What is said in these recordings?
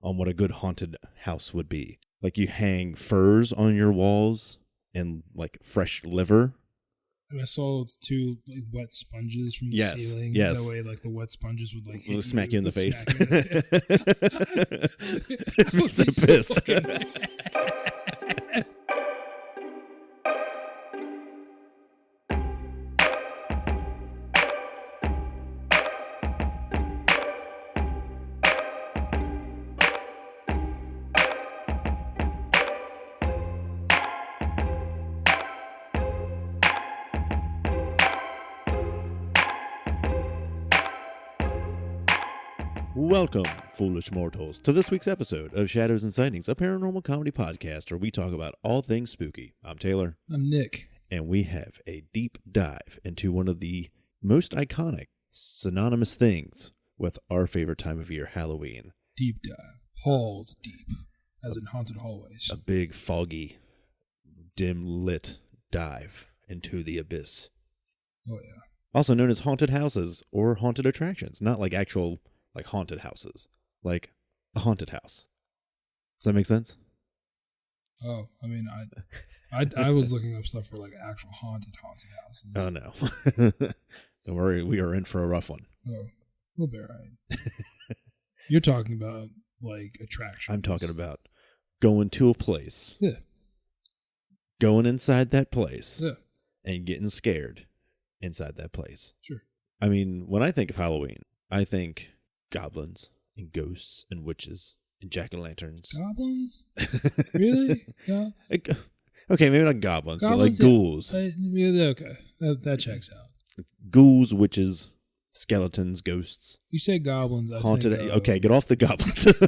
on what a good haunted house would be. Like you hang furs on your walls and like fresh liver. And I saw 2 like wet sponges from the ceiling. Yes. That way, like the wet sponges would like hit smack you in the face. I would So be so pissed. fucking mad. Welcome, foolish mortals, to this week's episode of Shadows and Sightings, a paranormal comedy podcast where we talk about all things spooky. I'm Taylor. I'm Nick. And we have a deep dive into one of the most iconic, synonymous things with our favorite time of year, Halloween. Deep dive. Halls deep, as in haunted hallways. A big, foggy, dim-lit dive into the abyss. Oh, yeah. Also known as haunted houses or haunted attractions, not like actual... like haunted houses, like a haunted house. Does that make sense? Oh, I mean, I was looking up stuff for like actual haunted houses. Oh no! Don't worry, we are in for a rough one. Oh, we'll be all right. You're talking about like attractions. I'm talking about going to a place, going inside that place, and getting scared inside that place. Sure. I mean, when I think of Halloween, I think goblins and ghosts and witches and jack-o'-lanterns. Goblins? Really? Yeah. Okay, maybe not goblins, but like ghouls. Okay, that checks out. Ghouls, witches, skeletons, ghosts. You say goblins, I haunted. think, okay, get off the goblins. It's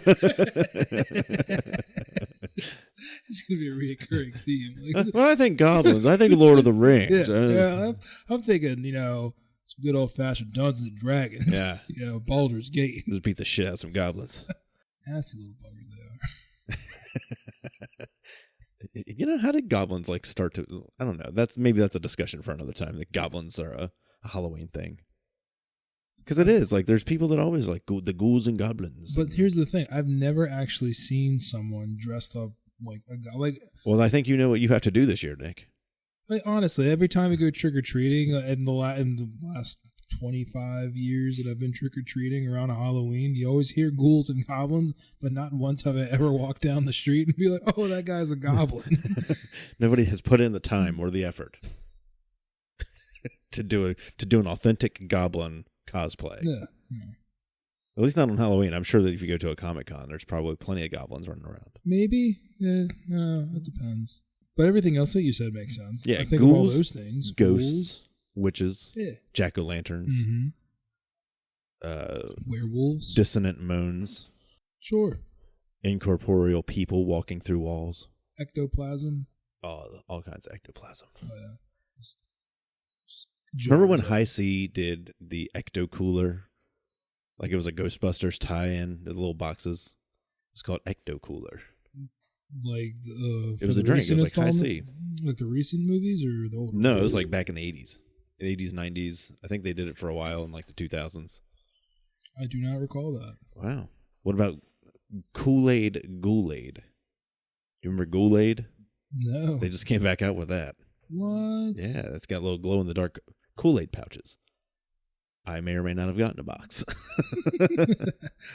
going to be a reoccurring theme. Like, when I think goblins, I think Lord of the Rings. I'm thinking, some good old-fashioned Dungeons and Dragons. Yeah. Baldur's Gate. Just beat the shit out of some goblins. Nasty little buggers they are. How did goblins start to... I don't know. That's a discussion for another time. That goblins are a Halloween thing. Because it is. There's people that always the ghouls and goblins. But here's the thing. I've never actually seen someone dressed up like a goblin. Well, I think you know what you have to do this year, Nick. Honestly, every time we go trick-or-treating, in the last 25 years that I've been trick-or-treating around a Halloween, you always hear ghouls and goblins, but not once have I ever walked down the street and be like, oh, that guy's a goblin. Nobody has put in the time or the effort to do an authentic goblin cosplay. Yeah. At least not on Halloween. I'm sure that if you go to a Comic-Con, there's probably plenty of goblins running around. Maybe. Yeah, it depends. But everything else that you said makes sense. Yeah, I think ghouls, of all those things. Ghosts, witches, yeah. jack-o'-lanterns, werewolves, dissonant moans. Sure. Incorporeal people walking through walls. Ectoplasm. All kinds of ectoplasm. Oh, yeah. Just remember when High C did the Ecto Cooler? It was a Ghostbusters tie-in, the little boxes. It's called Ecto Cooler. It was a drink. It was High C. Like the recent movies or the old? No, it was back in the 80s. 80s, 90s. I think they did it for a while in the 2000s. I do not recall that. Wow. What about Kool-Aid Ghoul-Aid? You remember Ghoul-Aid? No. They just came back out with that. What? Yeah, it's got little glow-in-the-dark Kool-Aid pouches. I may or may not have gotten a box.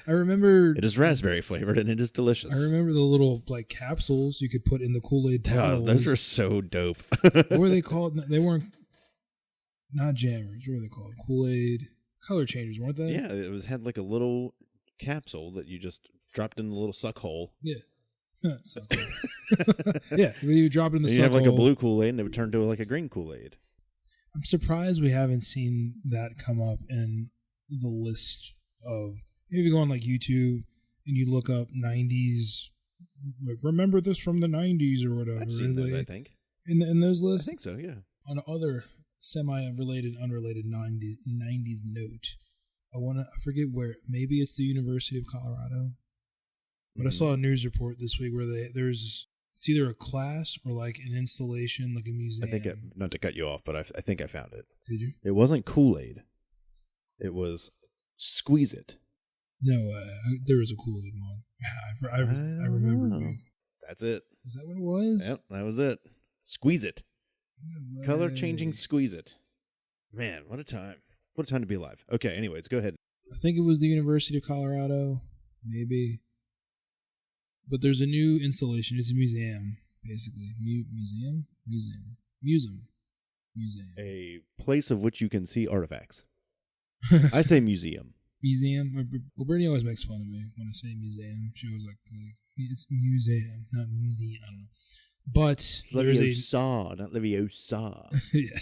I remember... It is raspberry flavored and it is delicious. I remember the little capsules you could put in the Kool-Aid bottles. Those are so dope. What were they called? They weren't... Not jammers. What were they called? Kool-Aid color changers, weren't they? Yeah, it had a little capsule that you just dropped in the little suck hole. Yeah. Suck hole. Yeah, you drop it in the suck hole. You have a blue Kool-Aid and it would turn to a green Kool-Aid. I'm surprised we haven't seen that come up in the list of... Maybe you go on YouTube and you look up 90s, remember this from the 90s or whatever. I've seen those, I think. In those lists? I think so, yeah. On other unrelated 90s note, I forget where, maybe it's the University of Colorado, but I saw a news report this week where there's it's either a class or an installation, a museum. I think, not to cut you off, but I think I found it. Did you? It wasn't Kool-Aid. It was Squeeze It. No, there was a Kool-Aid one. I remember. Oh, that's it. Is that what it was? Yep, that was it. Squeeze It. No Color way. changing Squeeze It. Man, what a time. What a time to be alive. Okay, anyways, go ahead. I think it was the University of Colorado, maybe. But there's a new installation. It's a museum, basically. Museum. A place of which you can see artifacts. I say museum. Museum. Well, Brittany always makes fun of me when I say museum. She was like it's museum, not museum. I don't know. But there's Leviosa, not Leviosa. Yeah.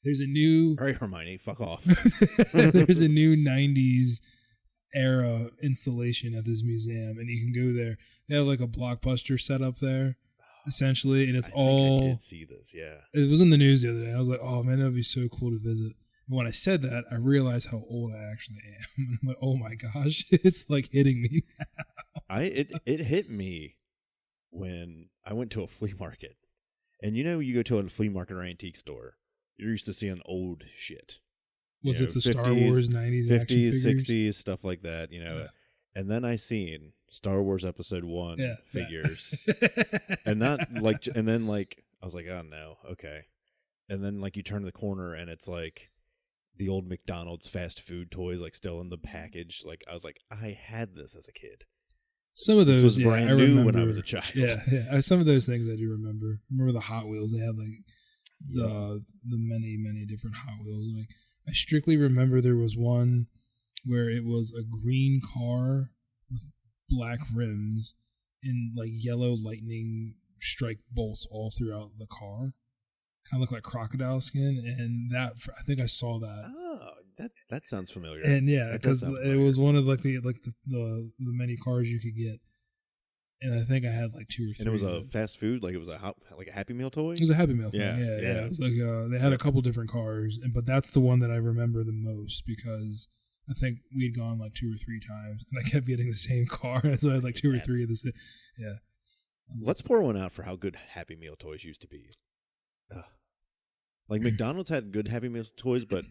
There's a new. All right, Hermione, fuck off. There's a new 90s era installation at this museum, and you can go there. They have like a Blockbuster set up there, essentially, and it's I did see this, yeah. It was in the news the other day. I was like, oh man, that would be so cool to visit. And when I said that, I realized how old I actually am. I'm like, oh my gosh, it's like hitting me now. It hit me when I went to a flea market. And you go to a flea market or antique store, you're used to seeing old shit. Was it the 50s, Star Wars 90s 50s, action figures? 60s, stuff like that, Yeah. And then I seen Star Wars Episode 1 figures. And then I was like, oh no, okay. And then you turn the corner and it's like the old McDonald's fast food toys still in the package. I was like, I had this as a kid. Some of those was brand new when I was a child. Yeah. Some of those things I do remember. I remember the Hot Wheels. They had the many, many different Hot Wheels. I strictly remember there was one where it was a green car with black rims and yellow lightning strike bolts all throughout the car. Kind of look like crocodile skin, and I think I saw that. Oh, that sounds familiar. And yeah, because it was one of the many cars you could get, and I think I had 2 or 3. And it was a fast food, it was a Happy Meal toy. It was a Happy Meal thing. Yeah. Yeah. It was they had a couple different cars, but that's the one that I remember the most because I think we had gone 2 or 3 times, and I kept getting the same car, so I had 2 or 3 of the same. Yeah. Let's pour one out for how good Happy Meal toys used to be. McDonald's had good Happy Meal toys, but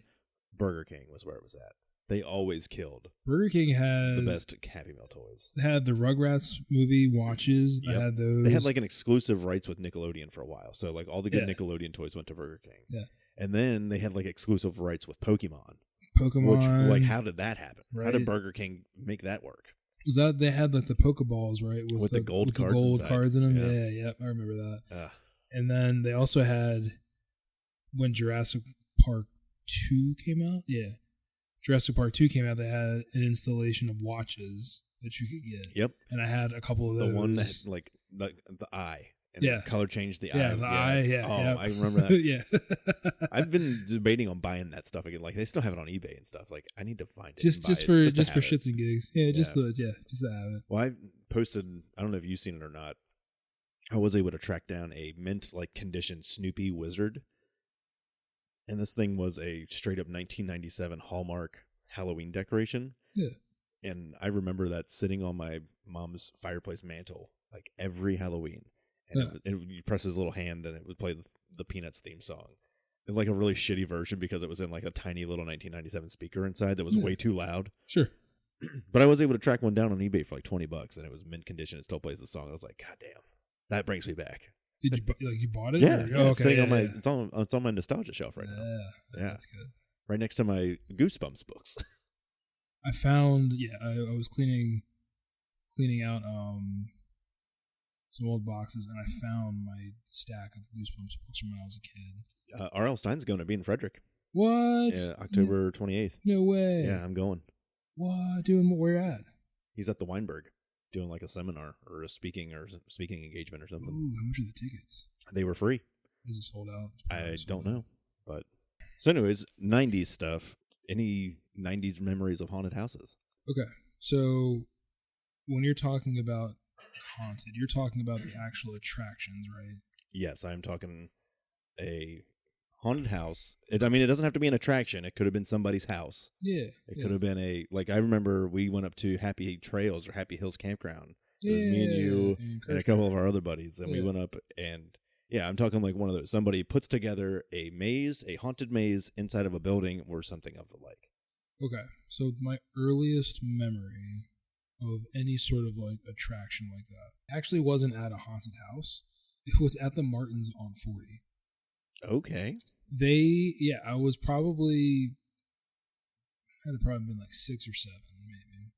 Burger King was where it was at. They always killed. Burger King had the best Happy Meal toys. They had the Rugrats movie watches. Yep. I had those. They had an exclusive rights with Nickelodeon for a while. So all the good Nickelodeon toys went to Burger King. Yeah. And then they had exclusive rights with Pokemon. Which, how did that happen? Right. How did Burger King make that work? Was that they had the Pokeballs, right? With the gold cards in them. Yeah, I remember that. And then they also had when Jurassic Park 2 came out. Yeah. Jurassic Park 2 came out, they had an installation of watches that you could get. Yep. And I had a couple of those. The one that had the eye. And the color changed the eye. Yeah, the eye. Yeah. Oh, yep. I remember that. Yeah. I've been debating on buying that stuff again. They still have it on eBay and stuff. I need to find it. Just for shits and gigs. Yeah, just to have it. Well, I posted, I don't know if you've seen it or not. I was able to track down a mint condition Snoopy wizard. And this thing was a straight up 1997 Hallmark Halloween decoration. Yeah. And I remember that sitting on my mom's fireplace mantle every Halloween. And you press his little hand and it would play the Peanuts theme song. And a really shitty version because it was in a tiny little 1997 speaker inside that was way too loud. Sure. But I was able to track one down on eBay for $20 and it was mint condition. It still plays the song. I was like, God damn, that brings me back. Did you you bought it? Yeah, okay. It's on my nostalgia shelf right now. Yeah, that's good. Right next to my Goosebumps books. I found I was cleaning out some old boxes and I found my stack of Goosebumps books from when I was a kid. R.L. Stein's going to be in Frederick. What? Yeah, October 28th. No way. Yeah, I'm going. What? Doing where at? He's at the Weinberg. Doing a seminar or a speaking engagement or something. Ooh, how much are the tickets? They were free. Is it sold out? I don't know. But so anyways, 90s stuff. Any 90s memories of haunted houses? Okay. So when you're talking about haunted, you're talking about the actual attractions, right? Yes, I'm talking a haunted house. It doesn't have to be an attraction. It could have been somebody's house. Yeah. It could have been I remember we went up to Happy Trails or Happy Hills Campground. It was me and you and a couple of our other buddies. And we went up and, I'm talking one of those. Somebody puts together a haunted maze inside of a building or something of the like. Okay, so my earliest memory of any sort of like attraction like that actually wasn't at a haunted house. It was at the Martins on 40. Okay. I was probably, I'd have probably been like 6 or 7 maybe.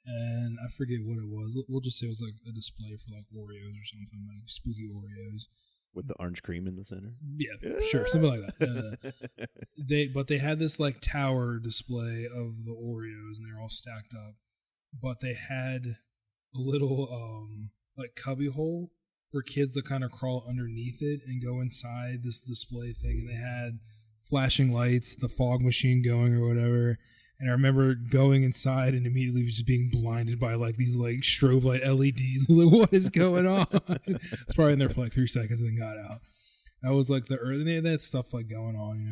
And I forget what it was. We'll just say it was like a display for like Oreos or something, like spooky Oreos. With the orange cream in the center? Yeah, sure, something like that. They had this like tower display of the Oreos, and they're all stacked up. But they had a little like cubby hole for kids to kind of crawl underneath it and go inside this display thing. And they had flashing lights, the fog machine going or whatever. And I remember going inside and immediately just being blinded by like these like strobe light LEDs. I was like, what is going on? It's probably in there for like 3 seconds and then got out. That was like the early, they had that stuff like going on,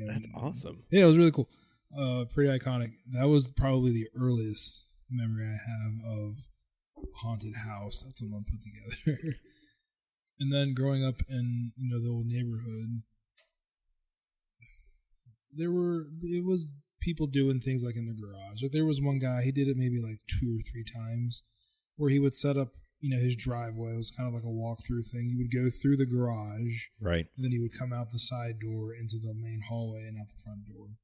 That's awesome. Yeah, it was really cool. Pretty iconic. That was probably the earliest memory I have of a haunted house that someone put together. And then growing up in, the old neighborhood, it was people doing things like in the garage. Like there was one guy, he did it maybe like 2 or 3 times, where he would set up, his driveway. It was kind of like a walkthrough thing. He would go through the garage, right, and then he would come out the side door into the main hallway and out the front door.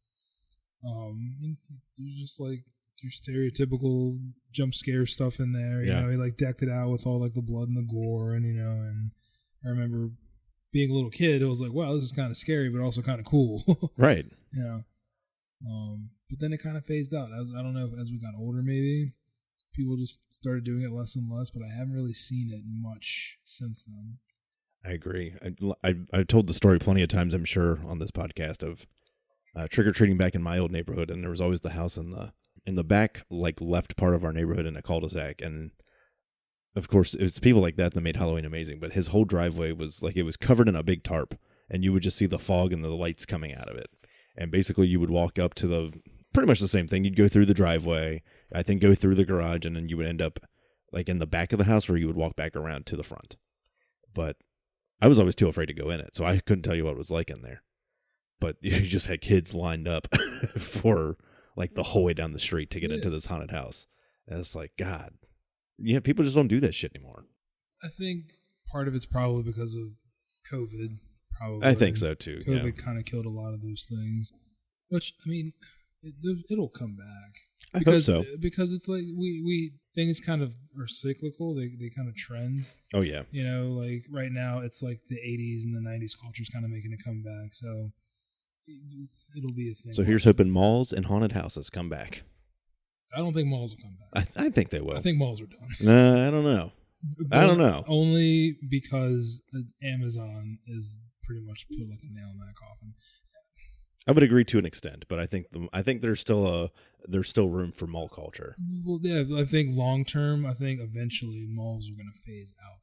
And it was just like your stereotypical jump scare stuff in there. You know, he like decked it out with all like the blood and the gore, and and I remember being a little kid, it was like, wow, this is kind of scary, but also kind of cool. Right. But then it kind of phased out. I don't know, as we got older, maybe people just started doing it less and less, but I haven't really seen it much since then. I agree. I've told the story plenty of times, I'm sure, on this podcast of trick-or-treating back in my old neighborhood, and there was always the house in the back, like left part of our neighborhood in a cul-de-sac, and of course, it's people like that made Halloween amazing, but his whole driveway was like, it was covered in a big tarp, and you would just see the fog and the lights coming out of it. And basically you would walk up to pretty much the same thing. You'd go through the driveway, I think go through the garage, and then you would end up like in the back of the house where you would walk back around to the front. But I was always too afraid to go in it, so I couldn't tell you what it was like in there. But you just had kids lined up for like the whole way down the street to get into this haunted house. And it's like, God, people just don't do that shit anymore. I think part of it's probably because of COVID. Probably. I think so too. COVID kind of killed a lot of those things, which I mean, it'll come back. I hope so. Because it's like we things kind of are cyclical. They kind of trend. Oh yeah. Like right now it's like the 80s and the 90s culture's kind of making a comeback. So it'll be a thing. So here's hoping malls and haunted houses come back. I don't think malls will come back. I think they will. I think malls are done. No, I don't know. I don't know. Only because Amazon is pretty much put like a nail in that coffin. I would agree to an extent, but I think there's still room for mall culture. Well, yeah, I think long term, I think eventually malls are going to phase out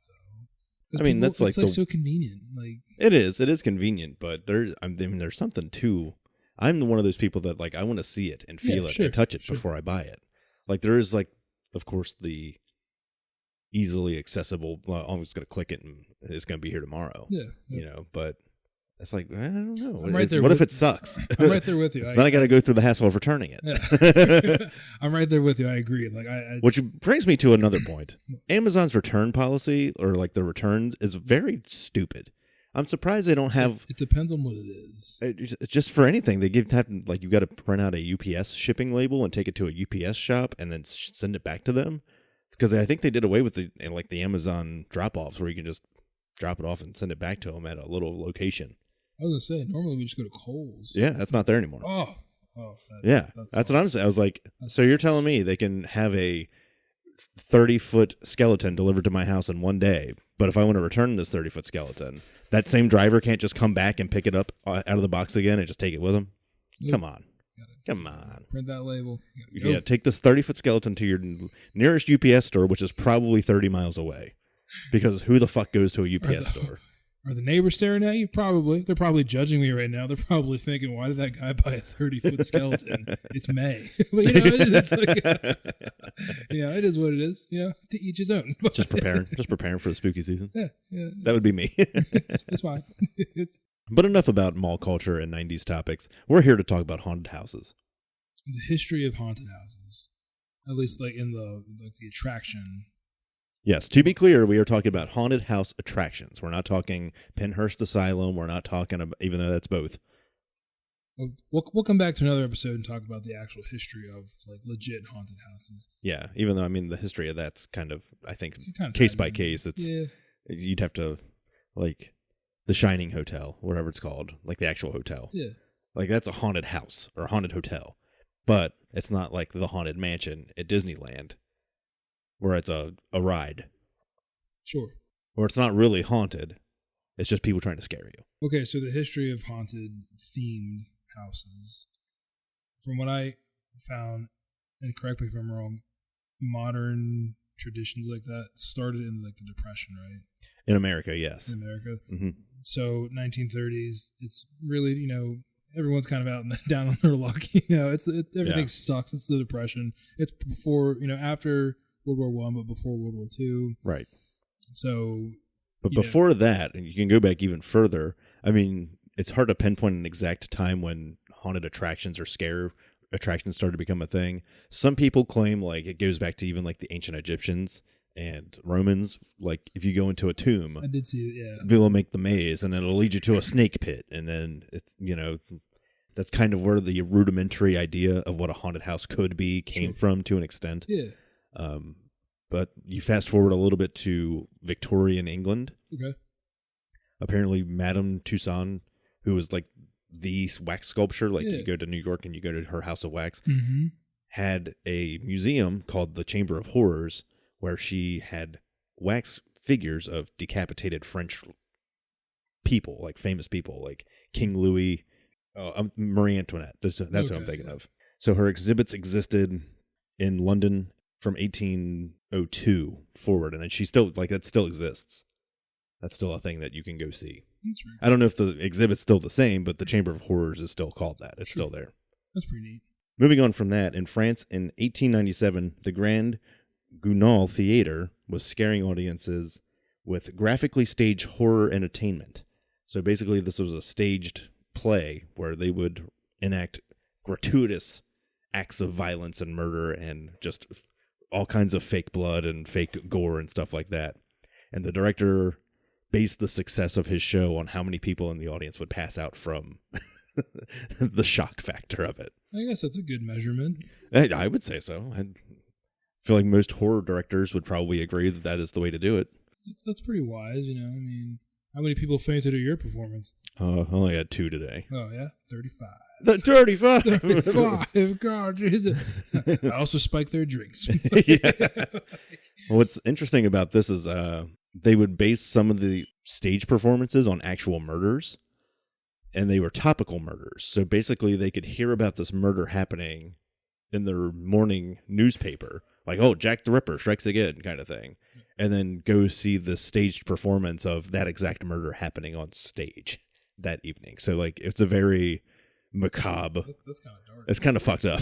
though. I mean, that's like so convenient. Like it is convenient, but there's something too. I'm one of those people that like I want to see it and feel it and touch it before I buy it. Like there is like, of course, the easily accessible. Well, I'm just going to click it and it's going to be here tomorrow. Yeah. But it's like I don't know. I'm right there what if it sucks? I'm right there with you. Then I got to go through the hassle of returning it. Yeah. I'm right there with you. I agree. Like which brings me to another point. Amazon's return policy, or like the returns, is very stupid. I'm surprised they don't have. It depends on what it is. Just for anything, they like you got to print out a UPS shipping label and take it to a UPS shop and then send it back to them. Because I think they did away with the Amazon drop-offs where you can just drop it off and send it back to them at a little location. I was gonna say normally we just go to Kohl's. Yeah, that's not there anymore. That's what I'm saying. I was like, so you're telling me they can have a 30-foot skeleton delivered to my house in one day, but if I want to return this 30-foot skeleton, that same driver can't just come back and pick it up out of the box again and just take it with him? Yep. Come on. Print that label. Yeah, take this 30-foot skeleton to your nearest UPS store, which is probably 30 miles away. Because who the fuck goes to a UPS store? Are the neighbors staring at you? Probably. They're probably judging me right now. They're probably thinking, why did that guy buy a 30-foot skeleton? It's May. But, it's like, it is what it is. To each his own. Just preparing for the spooky season. Yeah. That would be me. It's fine. But enough about mall culture and 90s topics. We're here to talk about haunted houses. the history of haunted houses, at least like in the attraction. Yes, to be clear, we are talking about haunted house attractions. We're not talking Penhurst Asylum. We're not talking about, even though that's both. We'll come back to another episode and talk about the actual history of like legit haunted houses. Yeah, even though I mean the history of that's kind of, I think, case by case. It's you'd have to, like the Shining Hotel, whatever it's called, like the actual hotel. Yeah, like that's a haunted house or a haunted hotel, but it's not like the Haunted Mansion at Disneyland, where it's a ride. Sure. Or it's not really haunted. It's just people trying to scare you. Okay, so the history of haunted themed houses. From what I found, and correct me if I'm wrong, modern traditions like that started in like the Depression, right? In America, yes. In America. Mm-hmm. So 1930s, it's really, everyone's kind of out and down on their luck. Everything sucks. It's the Depression. It's before, after World War I, but before World War II. Right. So. But before that, and you can go back even further, I mean, it's hard to pinpoint an exact time when haunted attractions or scare attractions started to become a thing. Some people claim like it goes back to even like the ancient Egyptians and Romans. Like if you go into a tomb, I did see it, yeah. they'll make the maze and it'll lead you to a snake pit. And then it's, that's kind of where the rudimentary idea of what a haunted house could be came from to an extent. Yeah. But you fast forward a little bit to Victorian England. Okay. Apparently Madame Tussauds, who was like the wax sculpture, like you go to New York and you go to her house of wax, had a museum called the Chamber of Horrors where she had wax figures of decapitated French people, like famous people, like King Louis, Marie Antoinette. That's what I'm thinking of. So her exhibits existed in London from 1802 forward, and she still, like, that still exists. That's still a thing that you can go see. That's right. I don't know if the exhibit's still the same, but the Chamber of Horrors is still called that. It's still there. That's pretty neat. Moving on from that, in France in 1897, the Grand Guignol Theater was scaring audiences with graphically staged horror entertainment. So basically this was a staged play where they would enact gratuitous acts of violence and murder and just all kinds of fake blood and fake gore and stuff like that. And the director based the success of his show on how many people in the audience would pass out from the shock factor of it. I guess that's a good measurement. I would say so. I feel like most horror directors would probably agree that that is the way to do it. That's pretty wise, I mean, how many people fainted at your performance? I only had 2 today. Oh, yeah? 35. 35! 35! God, Jesus. I also spiked their drinks. Yeah. What's interesting about this is they would base some of the stage performances on actual murders, and they were topical murders. So basically they could hear about this murder happening in their morning newspaper, like, oh, Jack the Ripper strikes again kind of thing, and then go see the staged performance of that exact murder happening on stage that evening. So, like, it's a very macabre. That's kind of dark. It's kind of fucked up.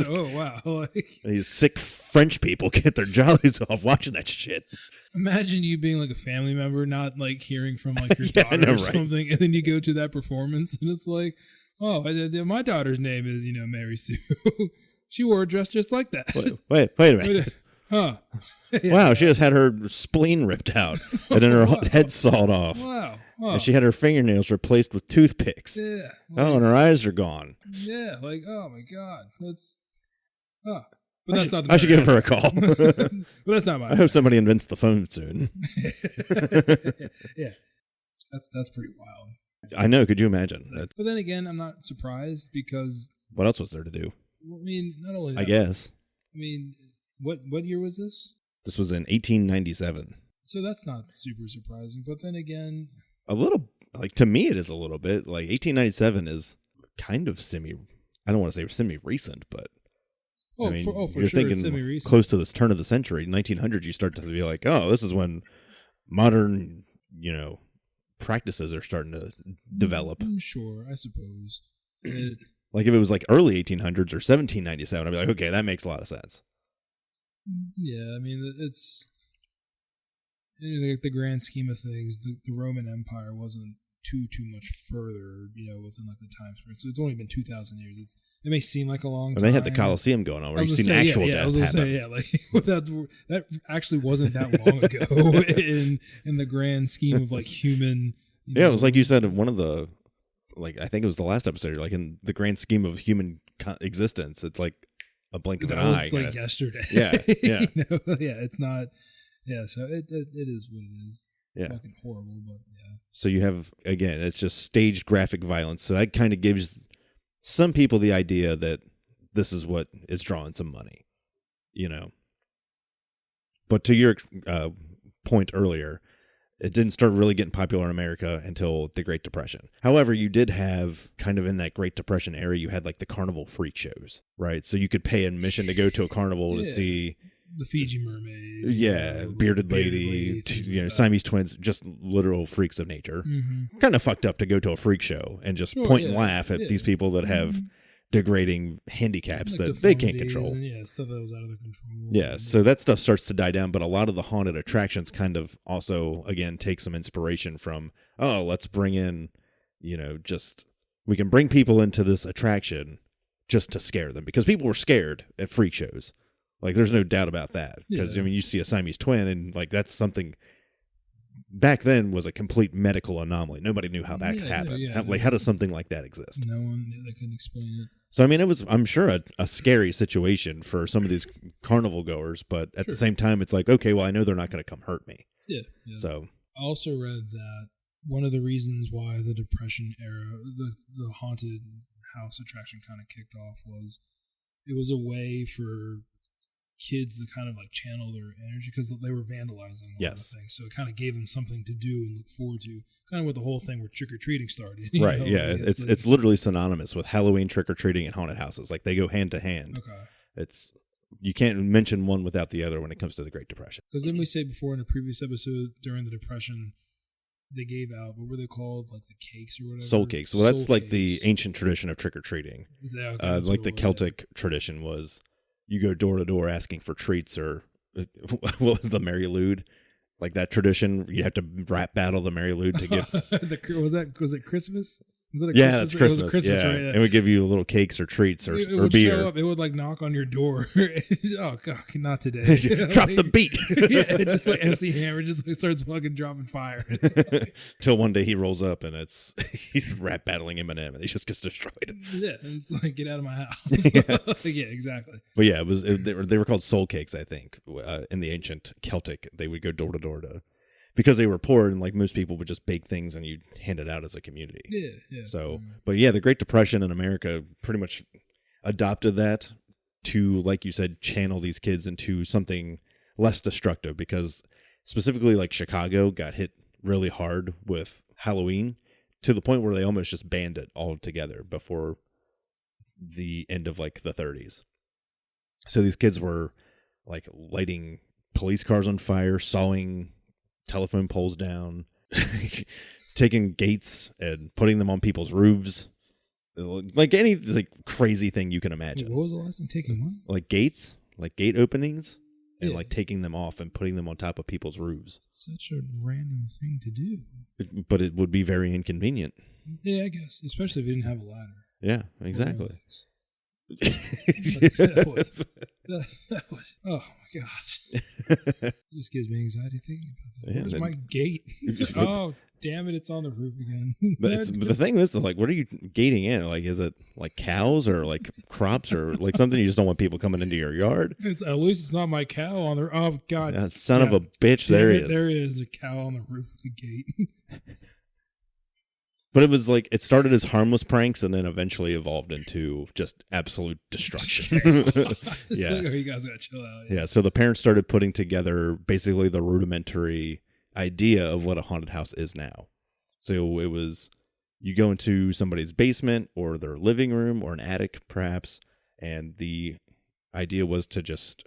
Oh, wow. These sick French people get their jollies off watching that shit. Imagine you being like a family member, not like hearing from like your daughter or something, and then you go to that performance and it's like, oh, my daughter's name is, Mary Sue. She wore a dress just like that. Wait a minute. Huh. Yeah. Wow, she just had her spleen ripped out and then her head sawed off. Wow. And she had her fingernails replaced with toothpicks. Yeah. And her eyes are gone. Yeah, like, oh my God. That's, But that's not the I should give her a call. But that's not my I hope somebody invents the phone soon. Yeah. That's pretty wild. I know, could you imagine? But then again, I'm not surprised because... What else was there to do? I mean, not only that... I guess. I mean, what year was this? This was in 1897. So that's not super surprising. But then again... A little, like, to me it is a little bit. Like, 1897 is kind of I don't want to say semi-recent, but... Oh, I mean, for you're sure, thinking it's semi-recent. Close to this turn of the century, 1900, you start to be like, oh, this is when modern, practices are starting to develop. Sure, I suppose. Like if it was like early 1800s or 1797, I'd be like, okay, that makes a lot of sense. Yeah, I mean, it's in the grand scheme of things, the Roman Empire wasn't too much further, within like the time span. So it's only been 2,000 years. It may seem like a long time. They had the Colosseum going on where you've seen actual death happen. Like that actually wasn't that long ago in the grand scheme of like human. It was like you said in one of the, like I think it was the last episode. Like in the grand scheme of human existence, it's like a blink of an eye. That was like yesterday. Yeah. It's not. Yeah, so it is what it is. Yeah. Fucking horrible, but yeah. So you have, again, it's just staged graphic violence. So that kind of gives some people the idea that this is what is drawing some money, But to your point earlier, it didn't start really getting popular in America until the Great Depression. However, you did have kind of in that Great Depression era, you had like the carnival freak shows, right? So you could pay admission to go to a carnival to see the Fiji mermaid, bearded lady, Siamese twins, just literal freaks of nature. Mm-hmm. Kind of fucked up to go to a freak show and just point and laugh at these people that have degrading handicaps that they can't control. And, stuff that was out of their control. Yeah, so that stuff starts to die down, but a lot of the haunted attractions kind of also, again, take some inspiration from, let's bring in, we can bring people into this attraction just to scare them, because people were scared at freak shows. Like, there's no doubt about that. Because, you see a Siamese twin, and, like, that's something back then was a complete medical anomaly. Nobody knew how that could happen. How does something like that exist? No one couldn't explain it. So, it was, I'm sure, a scary situation for some of these carnival goers, but at the same time, it's like, okay, well, I know they're not going to come hurt me. Yeah. So, I also read that one of the reasons why the Depression era, the haunted house attraction kind of kicked off was it was a way for kids to kind of like channel their energy, because they were vandalizing a lot of things. So it kind of gave them something to do and look forward to. Kind of with the whole thing where trick-or-treating started. Right, yeah. It's literally synonymous with Halloween, trick-or-treating, and haunted houses. Like, they go hand to hand. Okay. You can't mention one without the other when it comes to the Great Depression. Because didn't we say before in a previous episode, during the Depression, they gave out, what were they called? Like the cakes or whatever? Soul cakes. Well, that's like the ancient tradition of trick-or-treating. Like the Celtic tradition was, you go door to door asking for treats, or what was the Mary Lude? Like that tradition, you have to rap battle the Mary Lude to get. Was it Christmas? Was it That's Christmas. It was Christmas, yeah. Right? Yeah. It would give you little cakes or treats or would beer. Show up, it would like knock on your door. Oh God, not today! Drop the beat. It just like MC Hammer just like starts fucking dropping fire. Till one day he rolls up and he's rap battling Eminem and he just gets destroyed. Yeah, and it's like, get out of my house. Yeah, exactly. But yeah, they were called soul cakes, I think, in the ancient Celtic. They would go door to door because they were poor, and like most people would just bake things and you'd hand it out as a community. Yeah. So, but yeah, the Great Depression in America pretty much adopted that to, like you said, channel these kids into something less destructive, because specifically like Chicago got hit really hard with Halloween to the point where they almost just banned it altogether before the end of like the 30s. So these kids were like lighting police cars on fire, sawing telephone poles down, taking gates and putting them on people's roofs, like any like crazy thing you can imagine. What was the last thing? Taking what? Like gates, like gate openings, and like taking them off and putting them on top of people's roofs. It's such a random thing to do. But it would be very inconvenient. Yeah, I guess, especially if you didn't have a ladder. Yeah, exactly. That was, oh my gosh. It just gives me anxiety thinking about that. Where's my gate? Oh, damn it, it's on the roof again. But the thing is, like, what are you gating in? Like, is it like cows or like crops or like something you just don't want people coming into your yard? At least it's not my cow on the. Oh God, son of a bitch! There he is. There is a cow on the roof of the gate. But it was like, it started as harmless pranks and then eventually evolved into just absolute destruction. Yeah. Like, you guys gotta chill out. Yeah. So the parents started putting together basically the rudimentary idea of what a haunted house is now. So it was, you go into somebody's basement or their living room or an attic perhaps, and the idea was to just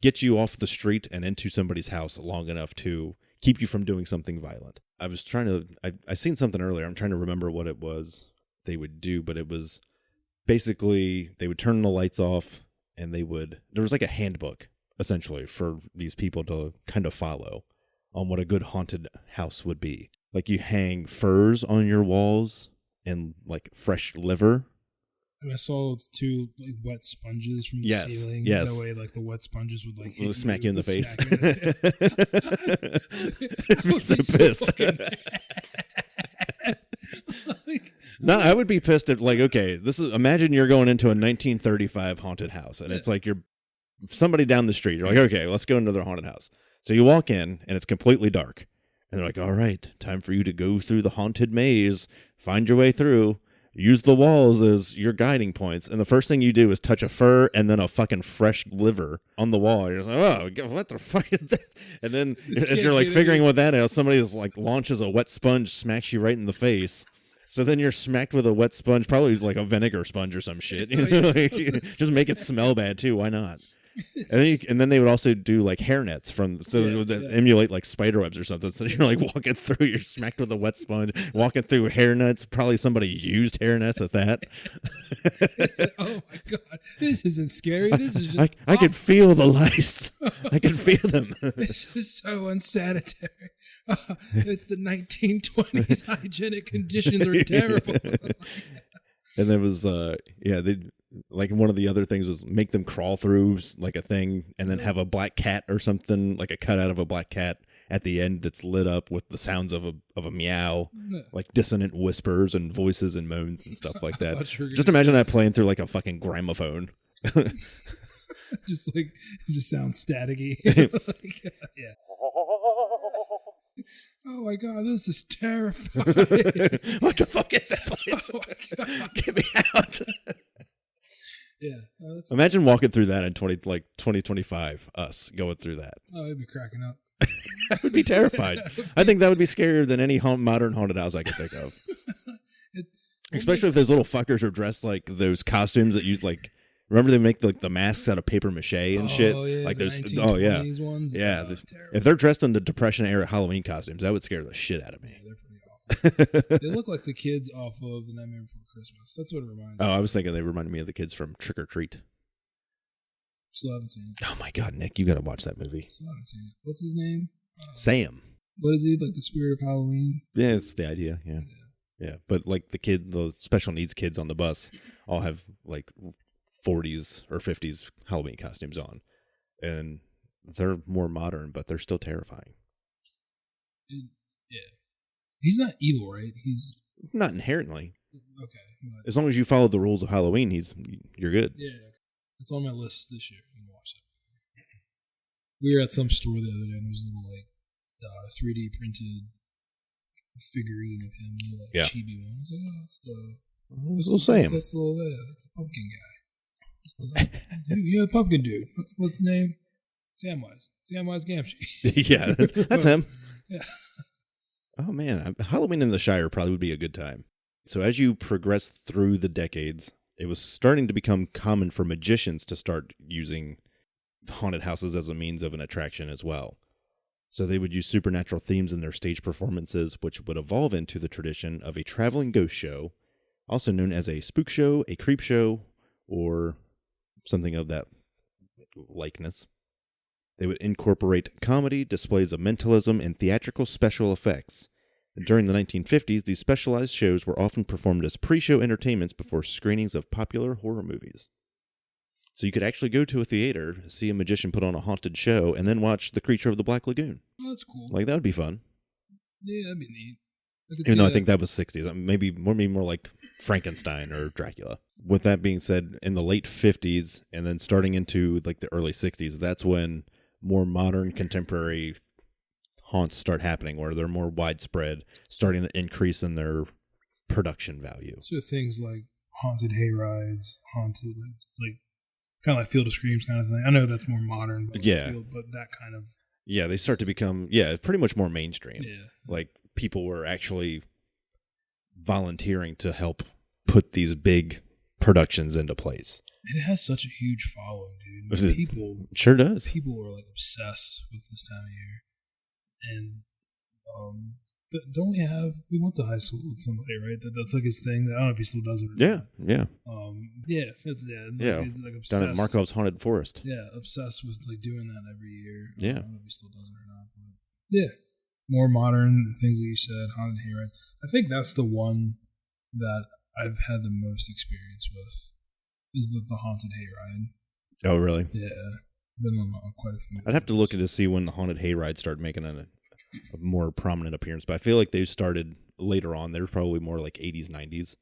get you off the street and into somebody's house long enough to keep you from doing something violent. I seen something earlier. I'm trying to remember what it was they would do, but it was basically they would turn the lights off and there was like a handbook essentially for these people to kind of follow on what a good haunted house would be. Like you hang furs on your walls and like fresh liver. And I saw 2 like wet sponges from the ceiling. Yes. That way, like the wet sponges would like hit smack you in the face. I was so pissed. No, I would be pissed if like, okay, imagine you're going into a 1935 haunted house and it's like you're somebody down the street. You're like, okay, let's go into their haunted house. So you walk in and it's completely dark. And they're like, all right, time for you to go through the haunted maze, find your way through, use the walls as your guiding points. And the first thing you do is touch a fur and then a fucking fresh liver on the wall. You're just like, oh, what the fuck is that? And then as you're like figuring what that is, somebody is like launches a wet sponge, smacks you right in the face. So then you're smacked with a wet sponge, probably like a vinegar sponge or some shit. Just make it smell bad too. Why not? And then they would also do like hairnets emulate like spider webs or something. So you're like walking through, you're smacked with a wet sponge, walking through hairnets. Probably somebody used hairnets at that. Oh my god, this isn't scary. This is just I could feel the lice. I could feel them. This is so unsanitary. It's the 1920s. Hygienic conditions are terrible. And there was they like one of the other things was make them crawl through like a thing and then have a black cat or something, like a cutout of a black cat at the end that's lit up with the sounds of a meow, like dissonant whispers and voices and moans and stuff like that. Just imagine that playing through like a fucking gramophone. just sounds staticky. Yeah. Oh my god, this is terrifying. What the fuck is that place? Oh my god. Get me out. Yeah. Imagine walking through that in 2025, us going through that. Oh, I'd be cracking up. I would be terrified. I think that would be scarier than any modern haunted house I could think of. Especially if those little fuckers are dressed like those costumes that use like, remember they make like the masks out of paper mache and shit? Yeah, like those ones. Yeah. If they're dressed in the Depression era Halloween costumes, that would scare the shit out of me. Yeah, they're pretty awful. They look like the kids off of The Nightmare Before Christmas. That's what it reminds me. Oh, I was thinking they reminded me of the kids from Trick or Treat. Still haven't seen it. Oh my god, Nick, you gotta watch that movie. Still haven't seen it. What's his name? Sam. What is he, like the spirit of Halloween? Yeah, it's the idea. Yeah. But like the special needs kids on the bus all have like 40s or 50s Halloween costumes on, and they're more modern, but they're still terrifying. Yeah, he's not evil, right? He's not inherently. Okay, as long as you follow the rules of Halloween, you're good. Yeah, it's on my list this year. I'm gonna watch that. We were at some store the other day, and there was a little like 3D printed figurine of him, like chibi one. I was like, oh, that's the pumpkin guy. You're a pumpkin dude. What's the name? Samwise Gamgee. Yeah, that's him. Yeah. Oh man, Halloween in the Shire probably would be a good time. So as you progress through the decades, it was starting to become common for magicians to start using haunted houses as a means of an attraction as well. So they would use supernatural themes in their stage performances, which would evolve into the tradition of a traveling ghost show, also known as a spook show, a creep show, or something of that likeness. They would incorporate comedy, displays of mentalism, and theatrical special effects. During the 1950s, these specialized shows were often performed as pre-show entertainments before screenings of popular horror movies. So you could actually go to a theater, see a magician put on a haunted show, and then watch The Creature of the Black Lagoon. Oh, that's cool. Like, that would be fun. Yeah, that'd be neat. Even though I think that was 60s. Maybe more like Frankenstein or Dracula. With that being said, in the late 50s and then starting into like the early 60s, that's when more modern contemporary haunts start happening, where they're more widespread, starting to increase in their production value. So things like haunted hayrides, haunted like kind of like Field of Screams kind of thing. I know that's more modern, but but that kind of they start to become pretty much more mainstream. Yeah, like people were actually volunteering to help put these big productions into place. It has such a huge following, dude. People sure does. People are like obsessed with this time of year, and don't we went to high school with somebody, right? That's like his thing. I don't know if he still does it. He's like obsessed. Down at Markov's Haunted Forest. Yeah, obsessed with like doing that every year. Yeah, I don't know if he still does it or not. But yeah, more modern things that you said, haunted hayrides. I think that's the one that I've had the most experience with. Is the haunted hayride? Oh, really? Yeah, been on quite a few. I'd have to look to see when the haunted hayride started making a more prominent appearance, but I feel like they started later on. They were probably more like 80s, 90s.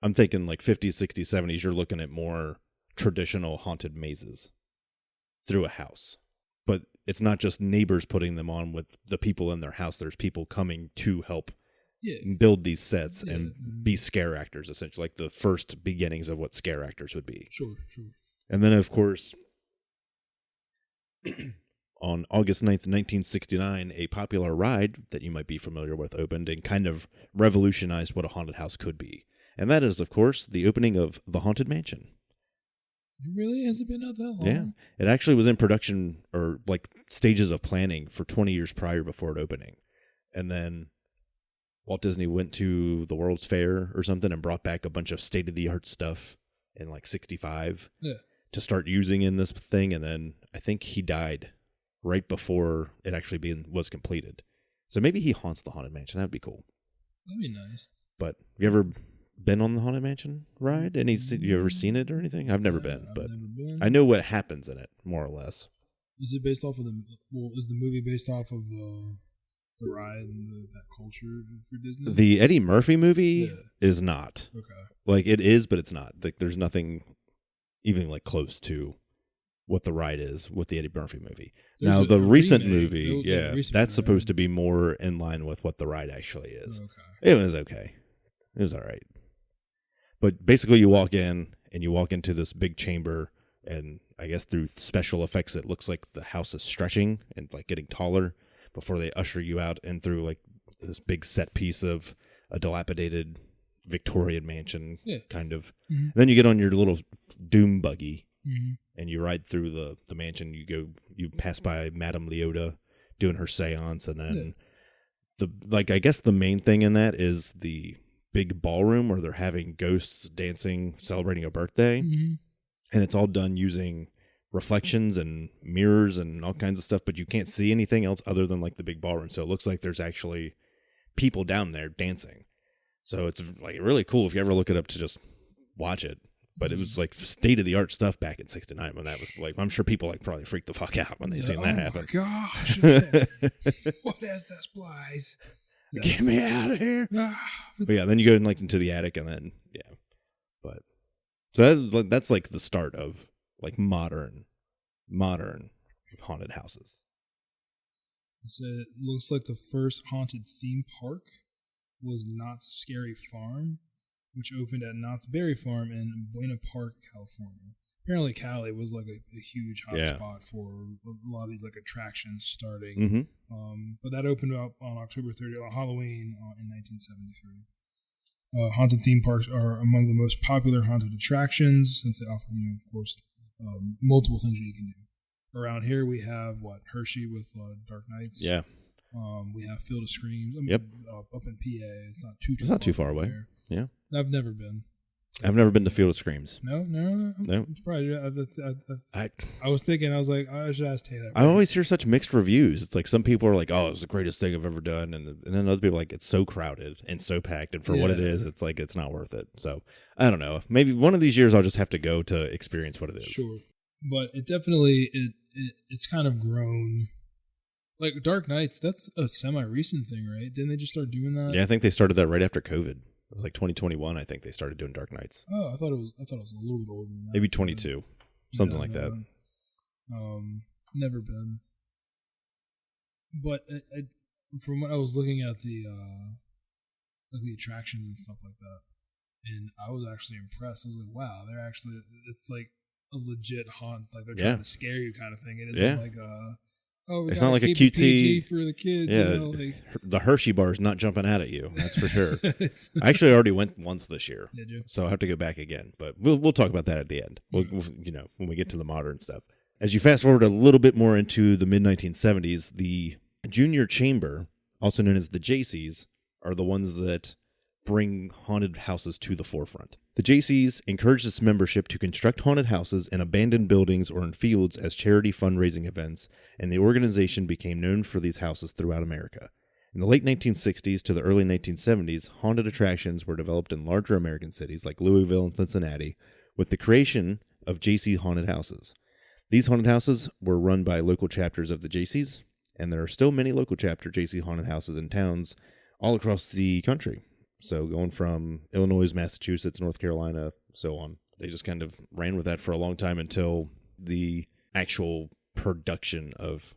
I'm thinking like 50s, 60s, 70s. You're looking at more traditional haunted mazes through a house. But it's not just neighbors putting them on with the people in their house. There's people coming to help build these sets and be scare actors, essentially, like the first beginnings of what scare actors would be. Sure. And then, of course, on August 9th, 1969, a popular ride that you might be familiar with opened and kind of revolutionized what a haunted house could be. And that is, of course, the opening of The Haunted Mansion. It really hasn't been out that long. Yeah. It actually was in production or like stages of planning for 20 years prior before it opening. And then Walt Disney went to the World's Fair or something and brought back a bunch of state-of-the-art stuff in like 65 to start using in this thing. And then I think he died right before it actually was completed. So maybe he haunts the Haunted Mansion. That'd be cool. That'd be nice. But have you ever been on the Haunted Mansion ride? You ever seen it or anything? I've never been, but I know what happens in it, more or less. Is it based off of is the movie based off of the ride and that culture for Disney? The Eddie Murphy movie is not. Okay. Like, it is, but it's not. Like, there's nothing even like close to what the ride is with the Eddie Murphy movie. Now, the recent movie, that's supposed to be more in line with what the ride actually is. Okay. It was okay. It was all right. But basically, you walk in, and you walk into this big chamber, and I guess through special effects, it looks like the house is stretching and like getting taller before they usher you out and through like this big set piece of a dilapidated Victorian mansion, kind of. Mm-hmm. Then you get on your little doom buggy, and you ride through the mansion. You pass by Madame Leota doing her seance, and then I guess the main thing in that is the big ballroom where they're having ghosts dancing, celebrating a birthday. Mm-hmm. And it's all done using reflections and mirrors and all kinds of stuff, but you can't see anything else other than like the big ballroom. So it looks like there's actually people down there dancing. So it's like really cool if you ever look it up to just watch it. But it was like state of the art stuff back in '69 when that was like, I'm sure people like probably freaked the fuck out when they seen that happen. Oh my gosh. What is this place? Get me out of here. But yeah, then you go into the attic and then, But so that's like the start of like modern haunted houses. So it looks like the first haunted theme park was Knott's Scary Farm, which opened at Knott's Berry Farm in Buena Park, California. Apparently Cali was like a huge hotspot for a lot of these like attractions starting. Mm-hmm. But that opened up on October 30th, on Halloween in 1973. Haunted theme parks are among the most popular haunted attractions since they offer, of course, multiple things you can do. Around here we have Hershey with Dark Nights. Yeah. We have Field of Screams. Up in PA, it's not too far away. There. Yeah. I've never been. I've never been to Field of Screams. No. I'm surprised. I was thinking, I was like, I should ask Taylor. I always hear such mixed reviews. It's like some people are like, oh, it's the greatest thing I've ever done. And then other people are like, it's so crowded and so packed. And for what it is, it's like, it's not worth it. So I don't know. Maybe one of these years I'll just have to go to experience what it is. Sure. But it definitely, it's kind of grown. Like Dark Nights, that's a semi-recent thing, right? Didn't they just start doing that? Yeah, I think they started that right after COVID. It was like 2021, I think they started doing Dark Nights. Oh, I thought it was a little bit older than that. Maybe 22, something like that. Never been. But from what I was looking at the attractions and stuff like that, and I was actually impressed. I was like, wow, it's like a legit haunt, like they're trying to scare you kind of thing. It isn't like it's not like a cutesy PG for the kids. Yeah, the Hershey bar is not jumping out at you. That's for sure. I actually already went once this year. Did you? So I have to go back again. But we'll talk about that at the end. We'll when we get to the modern stuff. As you fast forward a little bit more into the mid 1970s, the Junior Chamber, also known as the JCs, are the ones that bring haunted houses to the forefront. The JCs encouraged its membership to construct haunted houses in abandoned buildings or in fields as charity fundraising events, and the organization became known for these houses throughout America. In the late 1960s to the early 1970s, haunted attractions were developed in larger American cities like Louisville and Cincinnati, with the creation of JC haunted houses. These haunted houses were run by local chapters of the JCs, and there are still many local chapter JC haunted houses in towns all across the country. So going from Illinois, Massachusetts, North Carolina, so on. They just kind of ran with that for a long time until the actual production of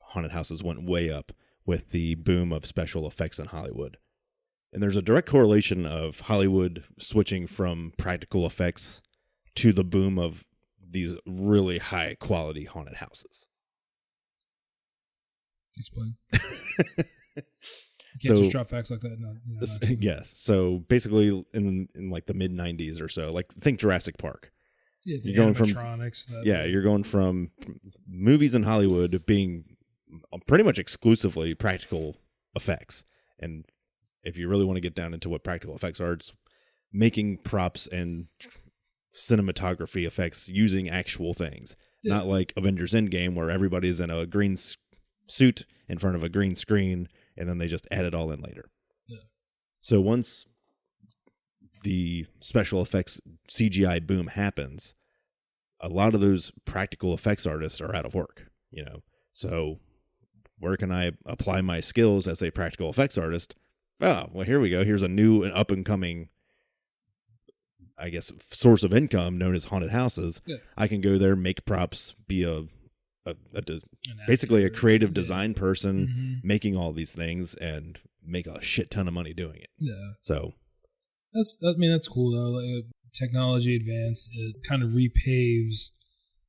haunted houses went way up with the boom of special effects in Hollywood. And there's a direct correlation of Hollywood switching from practical effects to the boom of these really high quality haunted houses. Explain. You can't just drop facts like that. Not yes. So basically in like the mid 90s or so, like think Jurassic Park. Yeah, the you're animatronics. You're going from movies in Hollywood being pretty much exclusively practical effects. And if you really want to get down into what practical effects are, it's making props and cinematography effects using actual things. Yeah. Not like Avengers Endgame where everybody's in a green suit in front of a green screen and then they just add it all in later. Yeah. So once the special effects CGI boom happens, a lot of those practical effects artists are out of work, So where can I apply my skills as a practical effects artist? Oh, well, here we go. Here's a new and up and coming, I guess, source of income known as haunted houses. Yeah. I can go there, make props, be basically a creative design person making all these things and make a shit ton of money doing it. Yeah. So that's cool though. Like technology advanced, it kind of repaves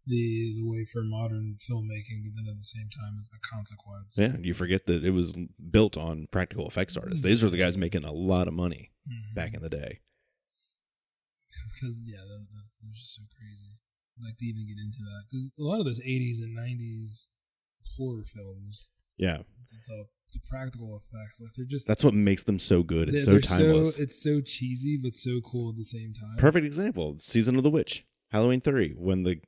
the way for modern filmmaking, but then at the same time it's a consequence. Yeah, you forget that it was built on practical effects artists. These are the guys making a lot of money back in the day. Because that was just so crazy. I'd like to even get into that because a lot of those 80s and 90s horror films, the practical effects, like they're just, that's what makes them so good. It's so timeless. It's so cheesy but so cool at the same time. Perfect example: Season of the Witch, Halloween 3. When the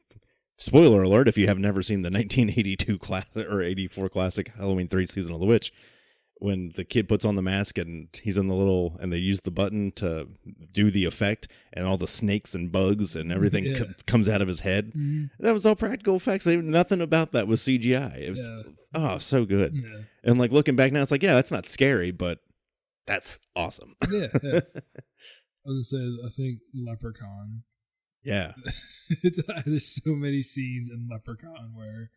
spoiler alert, if you have never seen the 1982 classic or 84 classic Halloween 3 Season of the Witch, when the kid puts on the mask and he's in and they use the button to do the effect and all the snakes and bugs and everything comes out of his head. That was all practical effects. Nothing about that was CGI. It was, so good. Yeah. And like looking back now, it's like, that's not scary, but that's awesome. Yeah. I was going to say, I think Leprechaun. Yeah. There's so many scenes in Leprechaun where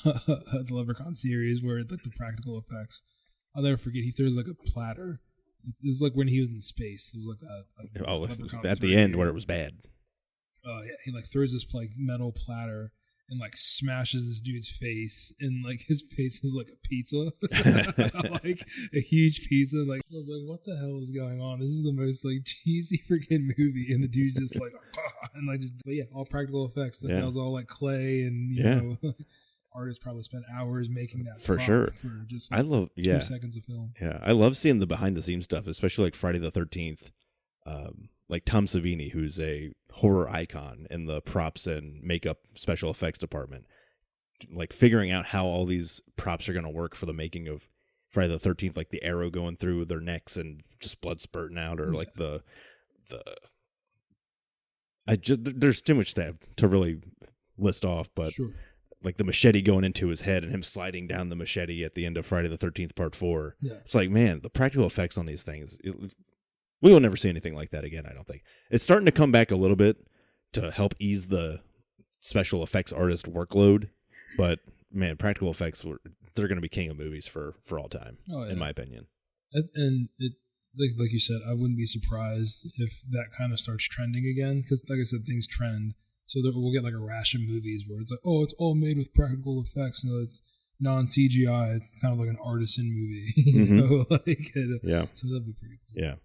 the Leprechaun series where like the practical effects, I'll never forget. He throws like a platter. It was like when he was in space. It was like that. At the end where it was bad. Oh yeah, he like throws this like metal platter and like smashes this dude's face, and like his face is like a pizza, like a huge pizza. Like I was like, what the hell is going on? This is the most like cheesy freaking movie, and the dude just like and like just all practical effects. That was all like clay and you know. Artists probably spent hours making that for sure. For just like 2 seconds of film. Yeah, I love seeing the behind the scenes stuff, especially like Friday the 13th. Like Tom Savini, who's a horror icon in the props and makeup special effects department, like figuring out how all these props are going to work for the making of Friday the 13th, like the arrow going through their necks and just blood spurting out, or like there's too much to really list off, but. Sure. Like the machete going into his head and him sliding down the machete at the end of Friday the 13th Part 4. Yeah. It's like, man, the practical effects on these things, we will never see anything like that again, I don't think. It's starting to come back a little bit to help ease the special effects artist workload. But, man, practical effects, they're going to be king of movies for all time, in my opinion. And it, like you said, I wouldn't be surprised if that kind of starts trending again. Because, like I said, things trend. So we'll get like a rash of movies where it's like, it's all made with practical effects. So it's non-CGI. It's kind of like an artisan movie. You know? So that'd be pretty cool. Yeah.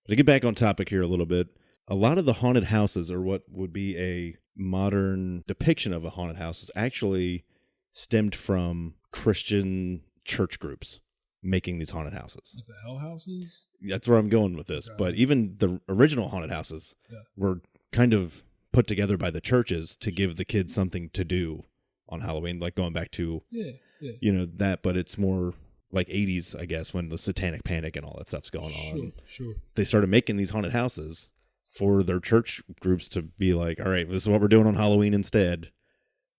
But to get back on topic here a little bit, a lot of the haunted houses, or what would be a modern depiction of a haunted house, is actually stemmed from Christian church groups. making these haunted houses. Like the hell houses? That's where I'm going with this. Okay. But even the original haunted houses were kind of put together by the churches to give the kids something to do on Halloween, like going back to, that, but it's more like 80s, I guess, when the satanic panic and all that stuff's going on. Sure. They started making these haunted houses for their church groups to be like, all right, this is what we're doing on Halloween instead.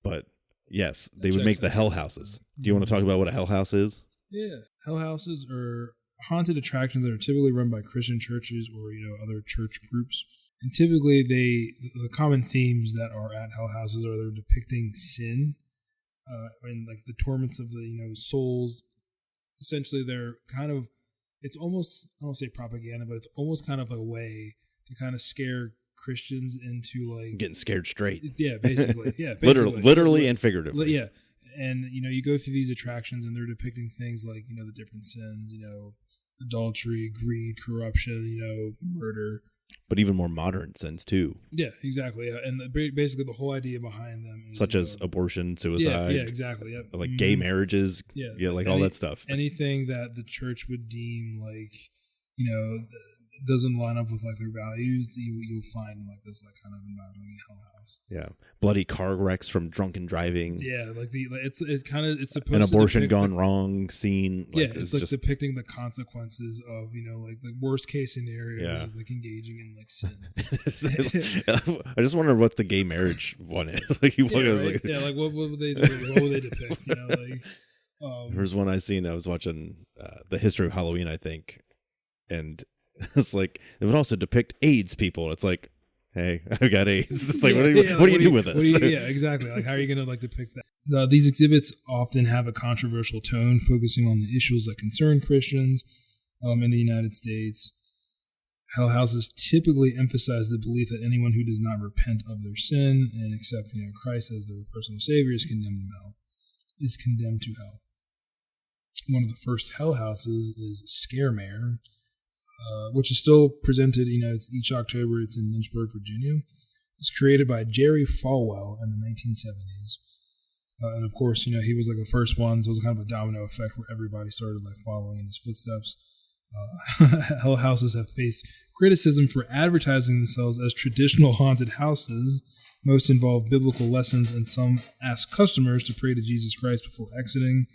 But yes, they would make the hell houses. Do you want to talk about what a hell house is? Yeah. Hell houses are haunted attractions that are typically run by Christian churches or, other church groups. And typically the common themes that are at hell houses are they're depicting sin and like the torments of the, souls. Essentially, they're kind of, it's almost, I don't say propaganda, but it's almost kind of a way to kind of scare Christians into like getting scared straight. Yeah, basically. Yeah, basically. literally and figuratively. Yeah. And, you go through these attractions and they're depicting things like, the different sins, adultery, greed, corruption, murder. But even more modern sins, too. Yeah, exactly. Yeah. And basically the whole idea behind them is... Such as abortion, suicide. Yeah, exactly. Yep. Like gay marriages. Yeah, like all that stuff. Anything that the church would deem like, doesn't line up with like their values, you'll find in like this like kind of environment in Hell House. Yeah, bloody car wrecks from drunken driving. Yeah, like it's supposed an abortion to gone wrong scene. Like, it's like just depicting the consequences of like the worst case scenarios of like engaging in like sin. I just wonder what the gay marriage one is. Like what would they do? What would they depict? There's one I seen. I was watching the history of Halloween, I think, and. It's like it would also depict AIDS people. It's like, hey, I got AIDS. It's like, what do you do with this? Yeah, exactly. Like, how are you going to like depict that? These exhibits often have a controversial tone, focusing on the issues that concern Christians in the United States. Hell houses typically emphasize the belief that anyone who does not repent of their sin and accept Christ as their personal savior is condemned to hell. One of the first hell houses is Scaremare. Which is still presented, it's each October. It's in Lynchburg, Virginia. It's created by Jerry Falwell in the 1970s. And of course, he was like the first one, so it was kind of a domino effect where everybody started like following in his footsteps. Hell houses have faced criticism for advertising themselves as traditional haunted houses. Most involve biblical lessons, and some ask customers to pray to Jesus Christ before exiting.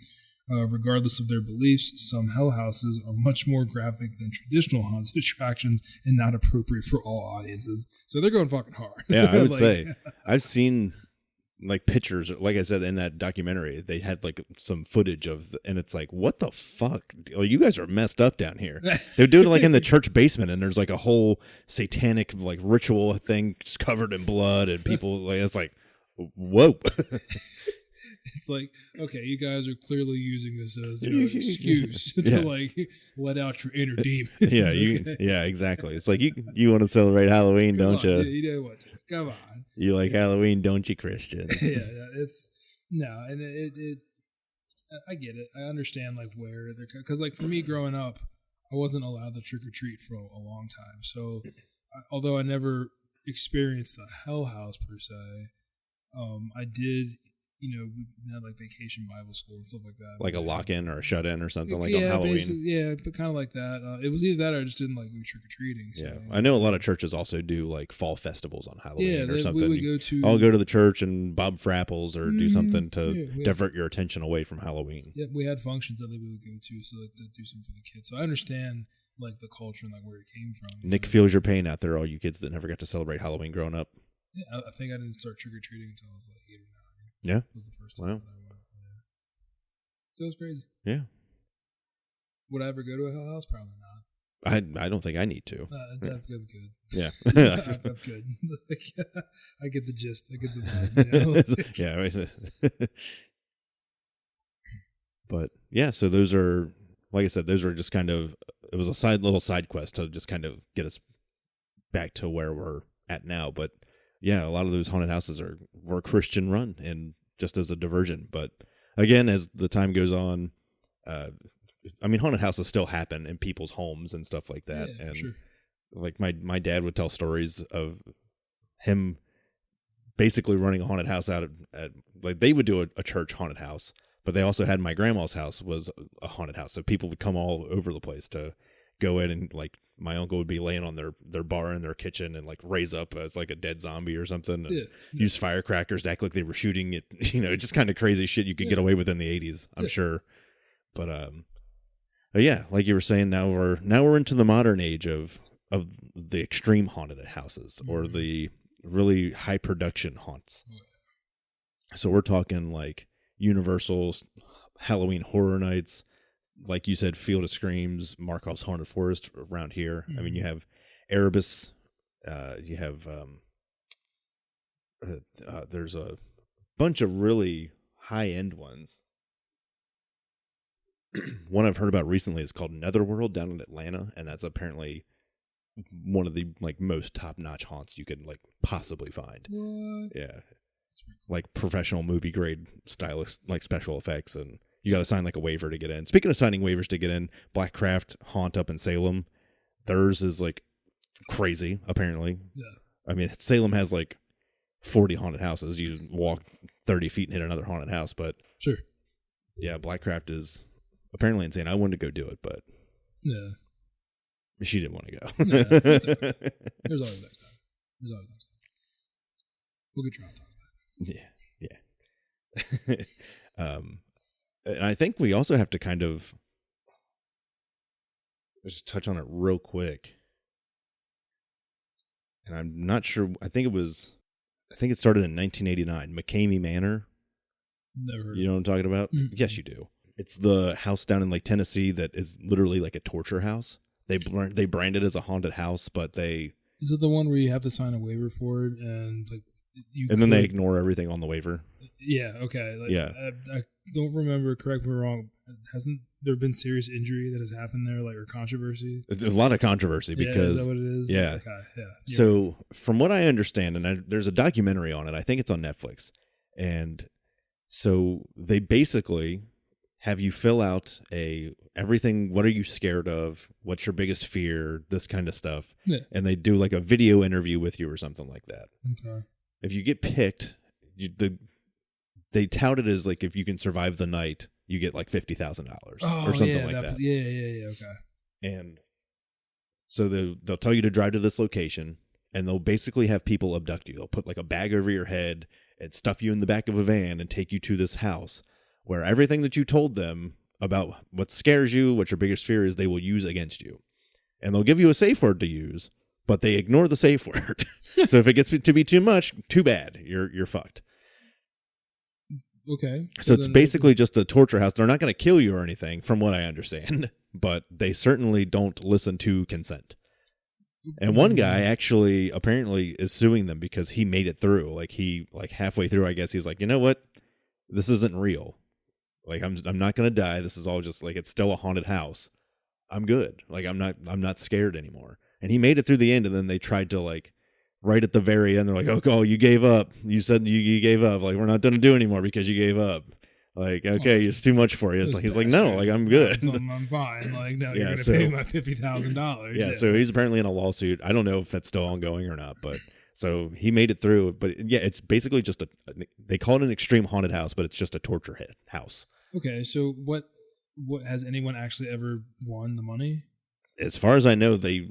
Regardless of their beliefs, some hell houses are much more graphic than traditional haunted attractions and not appropriate for all audiences. So they're going fucking hard. Yeah, I would say. I've seen like pictures, like I said, in that documentary, they had like some footage of, and it's like, what the fuck? You guys are messed up down here. They're doing it like in the church basement, and there's like a whole satanic like ritual thing just covered in blood, and people like, it's like, whoa. It's like, okay, you guys are clearly using this as an excuse to like let out your inner demons. Yeah, yeah, exactly. It's like you want to celebrate Halloween, don't you? You don't want to. Come on. You like Halloween, don't you, Christian? And it I get it. I understand like where they're, because like for me growing up, I wasn't allowed to trick or treat for a long time. So although I never experienced a hell house per se, I did. We had like vacation Bible school and stuff like that. Like a lock-in or a shut-in or something like on Halloween. Yeah, but kind of like that. It was either that or I just didn't like go trick-or-treating. So, yeah, I know a lot of churches also do like fall festivals on Halloween or something. We would I'll go to the church and bob for apples or do something to divert your attention away from Halloween. Yeah, we had functions that we would go to so like to do something for the kids. So I understand like the culture and like where it came from. Nick feels your pain out there, all you kids that never got to celebrate Halloween growing up. Yeah, I think I didn't start trick-or-treating until I was like 8 or 9. Yeah, it was the first time that I went. Yeah. So it was crazy. Yeah. Would I ever go to a hell house? Probably not. I don't think I need to. I'm good. Yeah, I'm good. I get the gist. I get the vibe. Yeah. But yeah, so those are, like I said, those are just kind of, it was a little side quest to just kind of get us back to where we're at now. But yeah, a lot of those haunted houses were Christian run and just as a diversion. But again, as the time goes on, haunted houses still happen in people's homes and stuff like that. Yeah, and sure. Like my dad would tell stories of him basically running a haunted house out at like they would do a church haunted house, But they also had my grandma's house was a haunted house. So people would come all over the place to go in, and like my uncle would be laying on their bar in their kitchen and like raise up it's like a dead zombie or something, and use firecrackers to act like they were shooting it. Just kind of crazy shit you could get away with in the 80s, I'm sure. But yeah, like you were saying, now we're into the modern age of the extreme haunted houses, or the really high production haunts. So we're talking like Universal's Halloween Horror Nights, like you said, Field of Screams, Markov's Haunted Forest around here. I mean, you have Erebus, you have there's a bunch of really high end ones. One I've heard about recently is called Netherworld down in Atlanta, and that's apparently one of the like most top notch haunts you could like possibly find. What? Yeah, like professional movie grade stylist, like special effects, and you got to sign like a waiver to get in. Speaking of signing waivers to get in, Black Craft Haunt up in Salem, theirs is like crazy. Apparently, I mean Salem has like 40 haunted houses. You walk 30 feet and hit another haunted house, but sure, yeah, Black Craft is apparently insane. I wanted to go do it, but she didn't want to go. No, that's okay. There's always next time. We'll get your hot talk about it. Yeah. And I think we also have to kind of just touch on it real quick. And I'm not sure. I think it started in 1989. McCamey Manor. Never heard. You know what I'm talking about? Mm-hmm. Yes, you do. It's the house down in like Tennessee that is literally like a torture house. They brand it as a haunted house, but is it the one where you have to sign a waiver for it and like then they ignore everything on the waiver? Yeah. Okay. Like, yeah. I don't remember. Correct me wrong. Hasn't there been serious injury that has happened there, like, or controversy? It's a lot of controversy because is that what it is? Yeah. Okay. Yeah. So from what I understand, and there's a documentary on it. I think it's on Netflix, and so they basically have you fill out everything. What are you scared of? What's your biggest fear? This kind of stuff. Yeah. And they do like a video interview with you or something like that. Okay. If you get picked, they tout it as like if you can survive the night, you get like $50,000 or something like that. Yeah. Okay. And so they'll tell you to drive to this location, and they'll basically have people abduct you. They'll put like a bag over your head and stuff you in the back of a van and take you to this house where everything that you told them about what scares you, what your biggest fear is, they will use against you. And they'll give you a safe word to use, but they ignore the safe word. So if it gets to be too much, too bad. You're fucked. Okay. So it's basically just a torture house. They're not going to kill you or anything, from what I understand, but they certainly don't listen to consent. And one guy actually apparently is suing them because he made it through. Like halfway through, I guess he's like, you know what? This isn't real. Like I'm not going to die. This is all just like, it's still a haunted house. I'm good. Like I'm not scared anymore. And he made it through the end, and then they tried to like right at the very end, they're like, oh, you gave up. You said you gave up. Like, we're not going to do anymore because you gave up. Like, okay, it's too much for you. It's like, he's like, no, like, I'm good. I'm fine. Like, no, you're going to pay my $50,000. Yeah, so he's apparently in a lawsuit. I don't know if that's still ongoing or not, but so he made it through. But yeah, it's basically just they call it an extreme haunted house, but it's just a torture house. Okay, so what has anyone actually ever won the money? As far as I know, they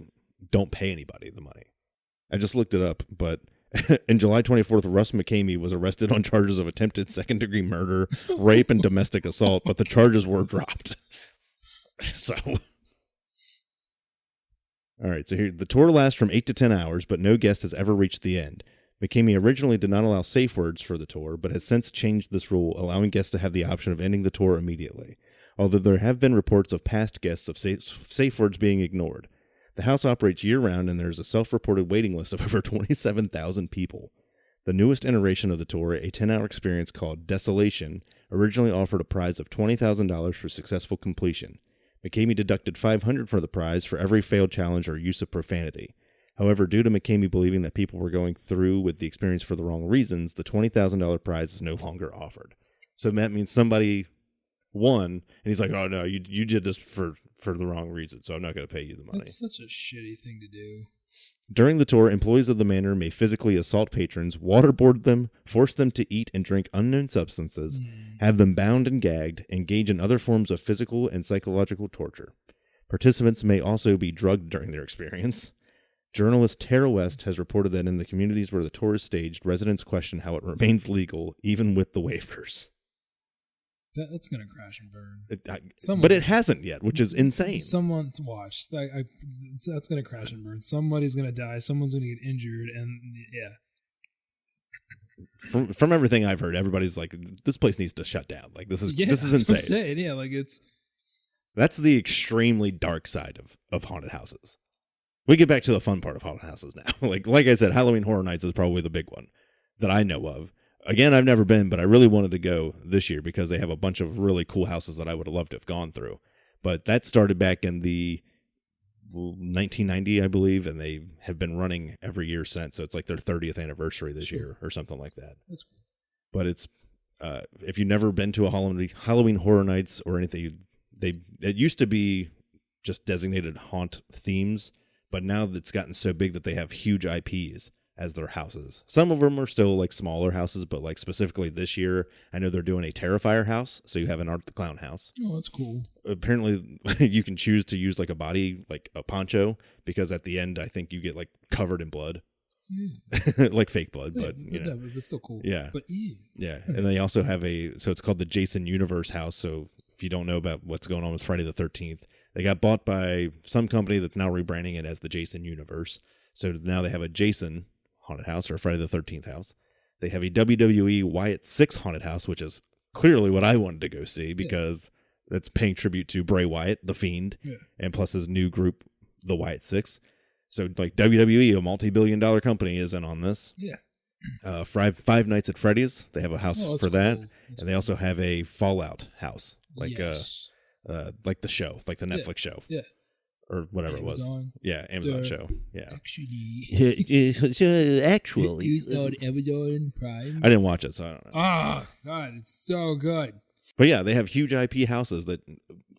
don't pay anybody the money. I just looked it up, but in July 24th, Russ McCamey was arrested on charges of attempted second-degree murder, rape, and domestic assault, but the charges were dropped. So, all right, so here, the tour lasts from 8 to 10 hours, but no guest has ever reached the end. McCamey originally did not allow safe words for the tour, but has since changed this rule, allowing guests to have the option of ending the tour immediately, although there have been reports of past guests of safe words being ignored. The house operates year-round, and there's a self-reported waiting list of over 27,000 people. The newest iteration of the tour, a 10-hour experience called Desolation, originally offered a prize of $20,000 for successful completion. McCamey deducted $500 for the prize for every failed challenge or use of profanity. However, due to McCamey believing that people were going through with the experience for the wrong reasons, the $20,000 prize is no longer offered. So that means somebody won, and he's like, "Oh no, you did this for the wrong reason, so I'm not going to pay you the money." That's such a shitty thing to do. During the tour, employees of the manor may physically assault patrons, waterboard them, force them to eat and drink unknown substances, have them bound and gagged, engage in other forms of physical and psychological torture. Participants may also be drugged during their experience. Journalist Tara West has reported that in the communities where the tour is staged, residents question how it remains legal, even with the waivers. That's going to crash and burn. But it hasn't yet, which is insane. Someone's watched. That's going to crash and burn. Somebody's going to die. Someone's going to get injured. And yeah. From everything I've heard, everybody's like, this place needs to shut down. Like, this is insane. What I'm saying. Yeah, like That's the extremely dark side of haunted houses. We get back to the fun part of haunted houses now. like I said, Halloween Horror Nights is probably the big one that I know of. Again, I've never been, but I really wanted to go this year because they have a bunch of really cool houses that I would have loved to have gone through. But that started back in the 1990, I believe, and they have been running every year since. So it's like their 30th anniversary this year or something like that. That's cool. But it's if you've never been to a Halloween Horror Nights or anything, it used to be just designated haunt themes, but now it's gotten so big that they have huge IPs as their houses. Some of them are still like smaller houses, but like specifically this year, I know they're doing a Terrifier house. So you have an Art the Clown house. Oh, that's cool. Apparently you can choose to use like a body, like a poncho, because at the end, I think you get like covered in blood. Yeah. Like fake blood, but you know. But it's still cool. Yeah. But yeah. And they also have so it's called the Jason Universe house. So if you don't know about what's going on with Friday the 13th, they got bought by some company that's now rebranding it as the Jason Universe. So now they have a Jason haunted house or a Friday the 13th house. They have a WWE Wyatt 6 haunted house, which is clearly what I wanted to go see because that's paying tribute to Bray Wyatt, the Fiend, and plus his new group, the Wyatt 6. So like WWE, a multi-billion-dollar company, is in on this. Yeah. Five Nights at Freddy's, they have a house for that, and they also have a Fallout house, like like the show, like the Netflix show. Yeah. Or whatever it was. Yeah, Amazon show. Yeah. Actually. Actually. It was on Amazon Prime. I didn't watch it, so I don't know. Oh, God, it's so good. But yeah, they have huge IP houses that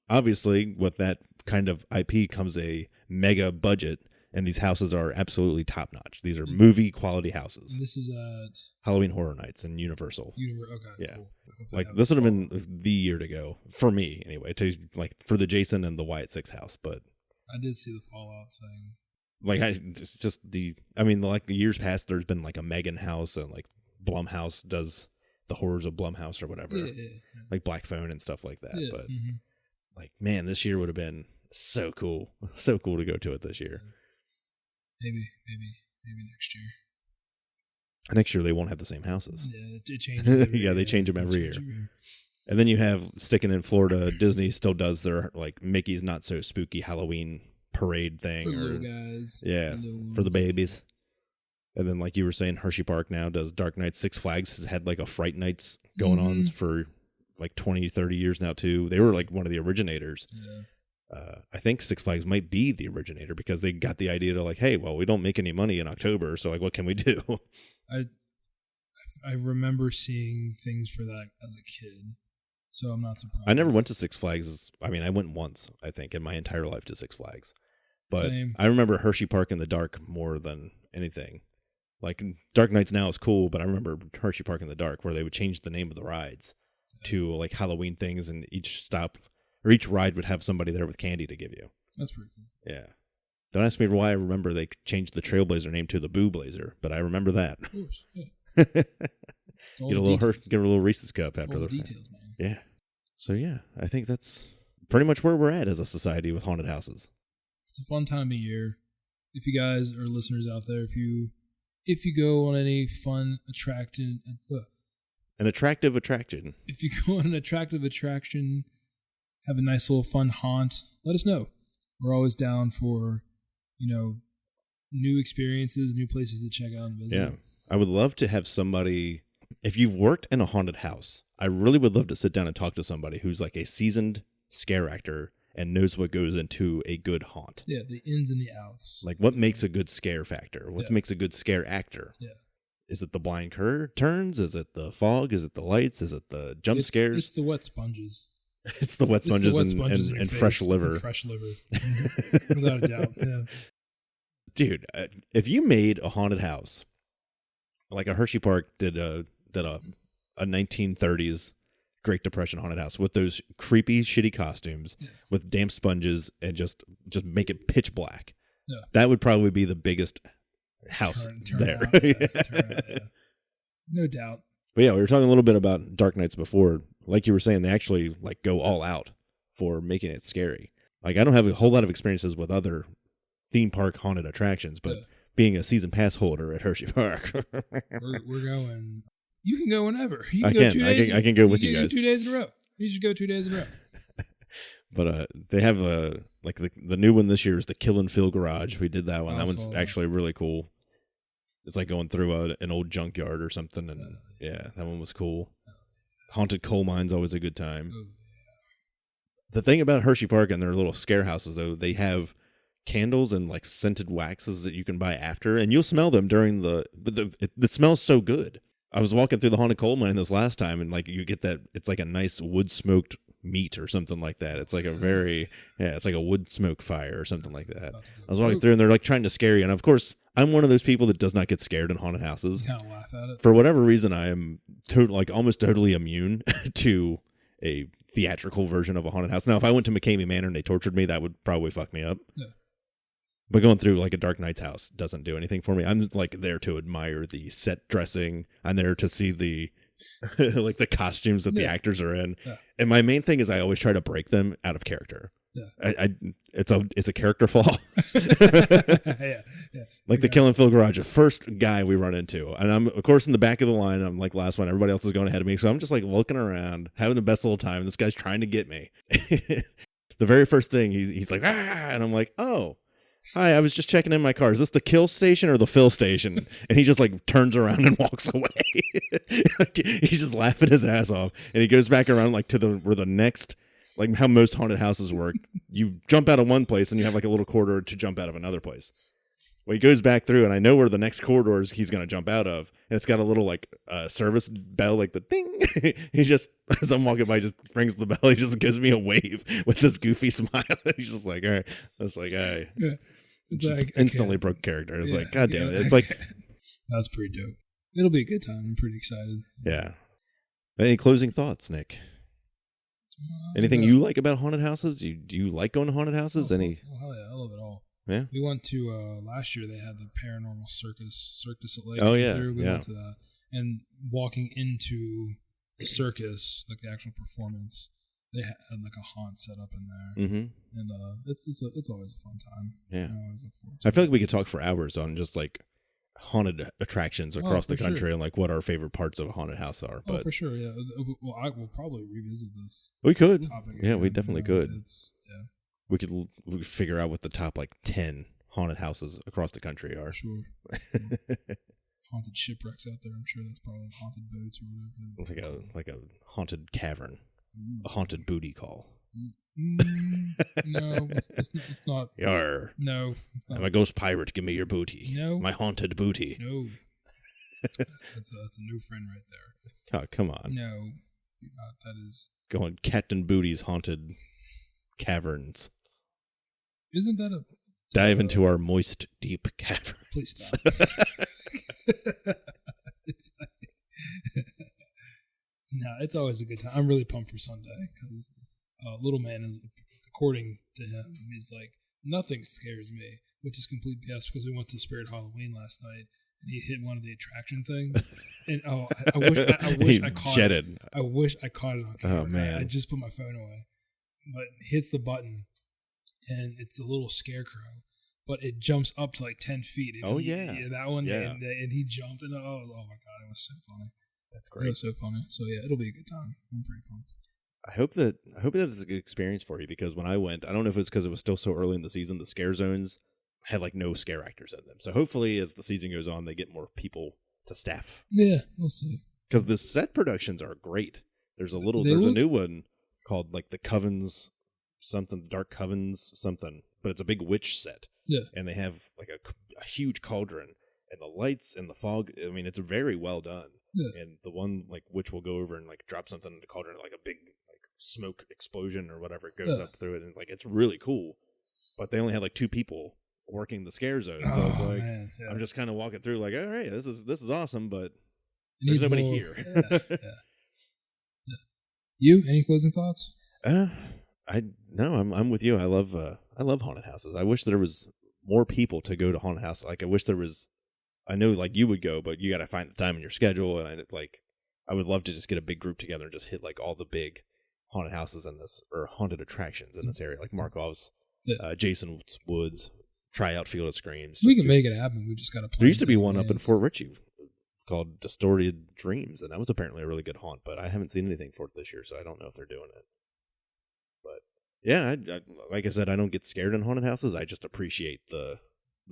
obviously with that kind of IP comes a mega budget, and these houses are absolutely top notch. These are movie quality houses. And this is Halloween Horror Nights and Universal. Okay, yeah. Cool. Like this would have been the year to go for me anyway, to like for the Jason and the Wyatt 6 house, but I did see the Fallout thing. Like like years past, there's been like a Megan house and like Blumhouse does the horrors of Blumhouse or whatever, like Black Phone and stuff like that. Yeah, but like, man, this year would have been so cool to go to it this year. Maybe next year. Next year they won't have the same houses. Yeah, it changes. Yeah, they change them every year. And then you have, sticking in Florida, Disney still does their like Mickey's Not So Spooky Halloween parade thing. For little guys. Yeah, for the babies. And then like you were saying, Hershey Park now does Dark Nights. Six Flags has had like a Fright Nights going on for like 20, 30 years now too. They were like one of the originators. Yeah. I think Six Flags might be the originator because they got the idea to like, hey, well, we don't make any money in October, so like what can we do? I remember seeing things for that as a kid. So I'm not surprised. I never went to Six Flags. I mean, I went once, I think, in my entire life to Six Flags. But Same. I remember Hershey Park in the Dark more than anything. Like, Dark Nights now is cool, but I remember Hershey Park in the Dark where they would change the name of the rides to, like, Halloween things, and each stop, or each ride would have somebody there with candy to give you. That's pretty cool. Yeah. Don't ask me why I remember they changed the Trailblazer name to the Boo Blazer, but I remember that. Of course, yeah. Get a little Reese's cup after the details, man. Yeah. So yeah, I think that's pretty much where we're at as a society with haunted houses. It's a fun time of year. If you guys are listeners out there, if you go on any fun attractive attraction. If you go on an attractive attraction, have a nice little fun haunt, let us know. We're always down for, new experiences, new places to check out and visit. Yeah. I would love to have somebody, if you've worked in a haunted house, I really would love to sit down and talk to somebody who's like a seasoned scare actor and knows what goes into a good haunt. Yeah, the ins and the outs. Like what makes a good scare factor? What makes a good scare actor? Yeah. Is it the blind turns? Is it the fog? Is it the lights? Is it the jump scares? It's the wet sponges. It's the wet sponges and fresh liver. And fresh liver. Without a doubt, yeah. dude, if you made a haunted house, like a Hershey Park did a 1930s Great Depression haunted house with those creepy, shitty costumes with damp sponges and just make it pitch black. Yeah. That would probably be the biggest house there. No doubt. But yeah, we were talking a little bit about Dark Nights before. Like you were saying, they actually like go all out for making it scary. Like I don't have a whole lot of experiences with other theme park haunted attractions, but being a season pass holder at Hershey Park, we're going. You can go whenever. You can go 2 days. I can go with you guys. 2 days in a row. You should go 2 days in a row. But they have like the new one this year is the Kill and Fill Garage. We did that one. That one's actually really cool. It's like going through an old junkyard or something, and yeah, that one was cool. Haunted coal mine's always a good time. The thing about Hershey Park and their little scare houses, though, they have candles and like scented waxes that you can buy after, and you'll smell them during it smells so good. I was walking through the haunted coal mine this last time, and like you get that, it's like a nice wood smoked meat or something like that. It's like it's like a wood smoke fire or something like that. I was walking through, and they're like trying to scare you, and of course, I'm one of those people that does not get scared in haunted houses. You kind of laugh at it. For whatever reason, I am almost totally immune to a theatrical version of a haunted house. Now, if I went to McCamey Manor and they tortured me, that would probably fuck me up. Yeah. But going through like a Dark Knight's house doesn't do anything for me. I'm like there to admire the set dressing. I'm there to see the like the costumes that the actors are in. Yeah. And my main thing is I always try to break them out of character. Yeah. It's a character flaw. Like the Kill and Fill Garage, the first guy we run into, and I'm of course in the back of the line. I'm like last one. Everybody else is going ahead of me, so I'm just like looking around, having the best little time. And this guy's trying to get me. The very first thing he's like, and I'm like, oh. Hi, I was just checking in my car. Is this the kill station or the fill station? And he just like turns around and walks away. He's just laughing his ass off. And he goes back around like to where the next, like how most haunted houses work. You jump out of one place and you have like a little corridor to jump out of another place. Well, he goes back through and I know where the next corridor is he's going to jump out of. And it's got a little like service bell, like the ding. He just, as I'm walking by, just rings the bell. He just gives me a wave with this goofy smile. He's just like, all right. I was like, all right. Yeah. It's like, instantly broke character. It's like, God damn it. It's like, that's pretty dope. It'll be a good time. I'm pretty excited. Yeah. Any closing thoughts, Nick? Anything you like about haunted houses? Do you like going to haunted houses? Oh, hell yeah. I love it all. Yeah. We went to, last year they had the paranormal circus at Lake. Oh, yeah. We went to that. And walking into the circus, like the actual performance, they had like a haunt set up in there, and it's always a fun time. Yeah, I always look forward to I feel like we could talk for hours on just like haunted attractions across the country and like what our favorite parts of a haunted house are. But for sure, yeah. Well, I will probably revisit this. We could, topic yeah, we definitely could. Yeah, we could figure out what the top like 10 haunted houses across the country are. Sure. Haunted shipwrecks out there. I'm sure that's probably haunted boats or whatever. Like a haunted cavern. A haunted booty call. No, it's not. Yar. No. I'm a ghost pirate. Give me your booty. No. My haunted booty. No. That's a no friend right there. Oh, come on. No. That is. Going Captain Booty's haunted caverns. Isn't that a. Dive into our moist, deep cavern. Please stop. No, it's always a good time. I'm really pumped for Sunday because little man is, according to him, he's like, nothing scares me, which is complete BS because we went to Spirit Halloween last night and he hit one of the attraction things. And I wish I caught it. I wish I caught it on camera. Oh, man. I just put my phone away. But hits the button and it's a little scarecrow. But it jumps up to like 10 feet. And that one. Yeah. And he jumped and oh my God, it was so funny. That's great. It was so funny. So yeah, it'll be a good time. I'm pretty pumped. I hope that it's a good experience for you because when I went, I don't know if it's because it was still so early in the season, the scare zones had like no scare actors in them. So hopefully as the season goes on, they get more people to staff. Yeah, we'll see. Because the set productions are great. There's a new one called like the Covens something, Dark Covens something, but it's a big witch set. Yeah. And they have like a huge cauldron and the lights and the fog. I mean, it's very well done. Yeah. And the one like witch will go over and like drop something in the cauldron, like a big like smoke explosion or whatever goes up through it, and it's really cool. But they only had like 2 people working the scare zone. So I was like, man, yeah. I'm just kind of walking through like, all right, this is awesome, but There's nobody more. here. Yeah. You, any closing thoughts? I'm with you. I love haunted houses. I wish there was more people to go to haunted houses. Like I wish there was. I know like you would go, but you got to find the time in your schedule. And I would love to just get a big group together and just hit like all the big haunted houses in this or haunted attractions in this area, like Markov's, Jason Woods, Tryout Field of Screams. We can make it happen. We just got to play. There used to be one up in Fort Ritchie called Distorted Dreams, and that was apparently a really good haunt, but I haven't seen anything for it this year, so I don't know if they're doing it. But yeah, I like I said, I don't get scared in haunted houses. I just appreciate the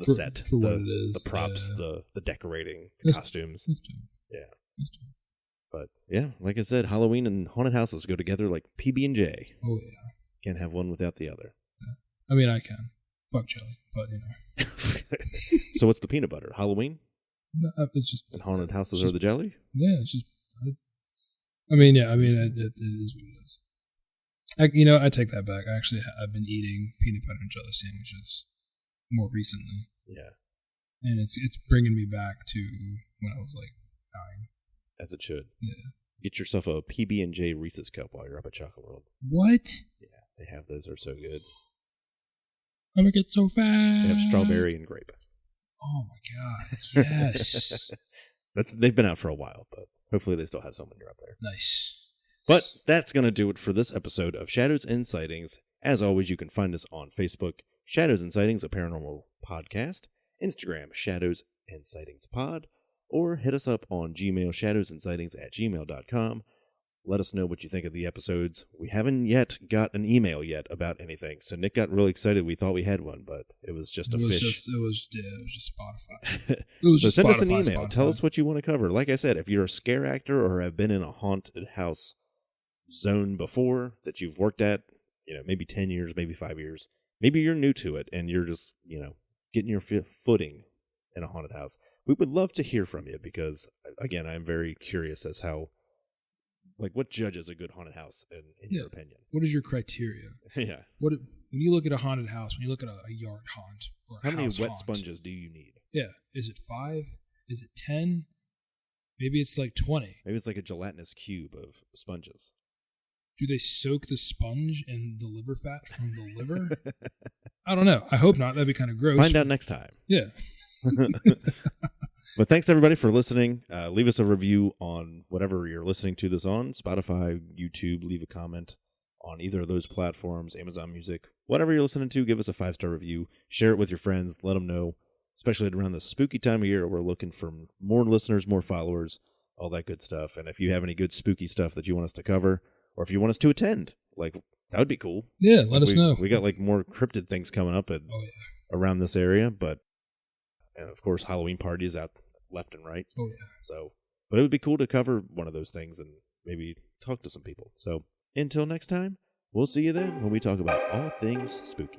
set, for what it is, the props, the decorating, the costumes. Yeah. But yeah, like I said, Halloween and haunted houses go together like PB&J. Oh yeah, can't have one without the other. Yeah. I mean, I can. Fuck jelly, but you know. So what's the peanut butter? Halloween? No, it's just and haunted houses are the jelly. Yeah, it's just. It is what it is. I take that back. I've been eating peanut butter and jelly sandwiches more recently. Yeah, and it's bringing me back to when I was like 9. As it should. Yeah. Get yourself a PB&J Reese's cup while you're up at Chocolate World. What? Yeah, they have those. They're so good. I'm gonna get so fat. They have strawberry and grape. Oh my god! Yes. They've been out for a while, but hopefully they still have some when you're up there. Nice. But that's going to do it for this episode of Shadows and Sightings. As always, you can find us on Facebook, Shadows and Sightings, a paranormal podcast, Instagram, Shadows and Sightings Pod, or hit us up on Gmail, shadowsandsightings@gmail.com. Let us know what you think of the episodes. We haven't yet got an email yet about anything, so Nick got really excited. We thought we had one, but it was just a fish. It was just Spotify. So send us an email. Spotify. Tell us what you want to cover. Like I said, if you're a scare actor or have been in a haunted house zone before that you've worked at, maybe 10 years, maybe 5 years, maybe you're new to it and you're just, getting your footing in a haunted house. We would love to hear from you because, again, I'm very curious as how, what judges a good haunted house in your opinion? What is your criteria? Yeah. When you look at a haunted house, when you look at a yard haunt or a how many wet haunt, sponges do you need? Yeah. Is it 5? Is it 10? Maybe it's like 20. Maybe it's like a gelatinous cube of sponges. Do they soak the sponge in the liver fat from the liver? I don't know. I hope not. That'd be kind of gross. Find out next time. Yeah. But thanks everybody for listening. Leave us a review on whatever you're listening to this on, Spotify, YouTube. Leave a comment on either of those platforms, Amazon Music, whatever you're listening to. Give us a 5-star review. Share it with your friends. Let them know, especially around the spooky time of year. We're looking for more listeners, more followers, all that good stuff. And if you have any good spooky stuff that you want us to cover, or if you want us to attend, that would be cool. Yeah, let us know. We got more cryptid things coming up around this area, and of course Halloween parties out left and right. Oh yeah. So, but it would be cool to cover one of those things and maybe talk to some people. So until next time, we'll see you then when we talk about all things spooky.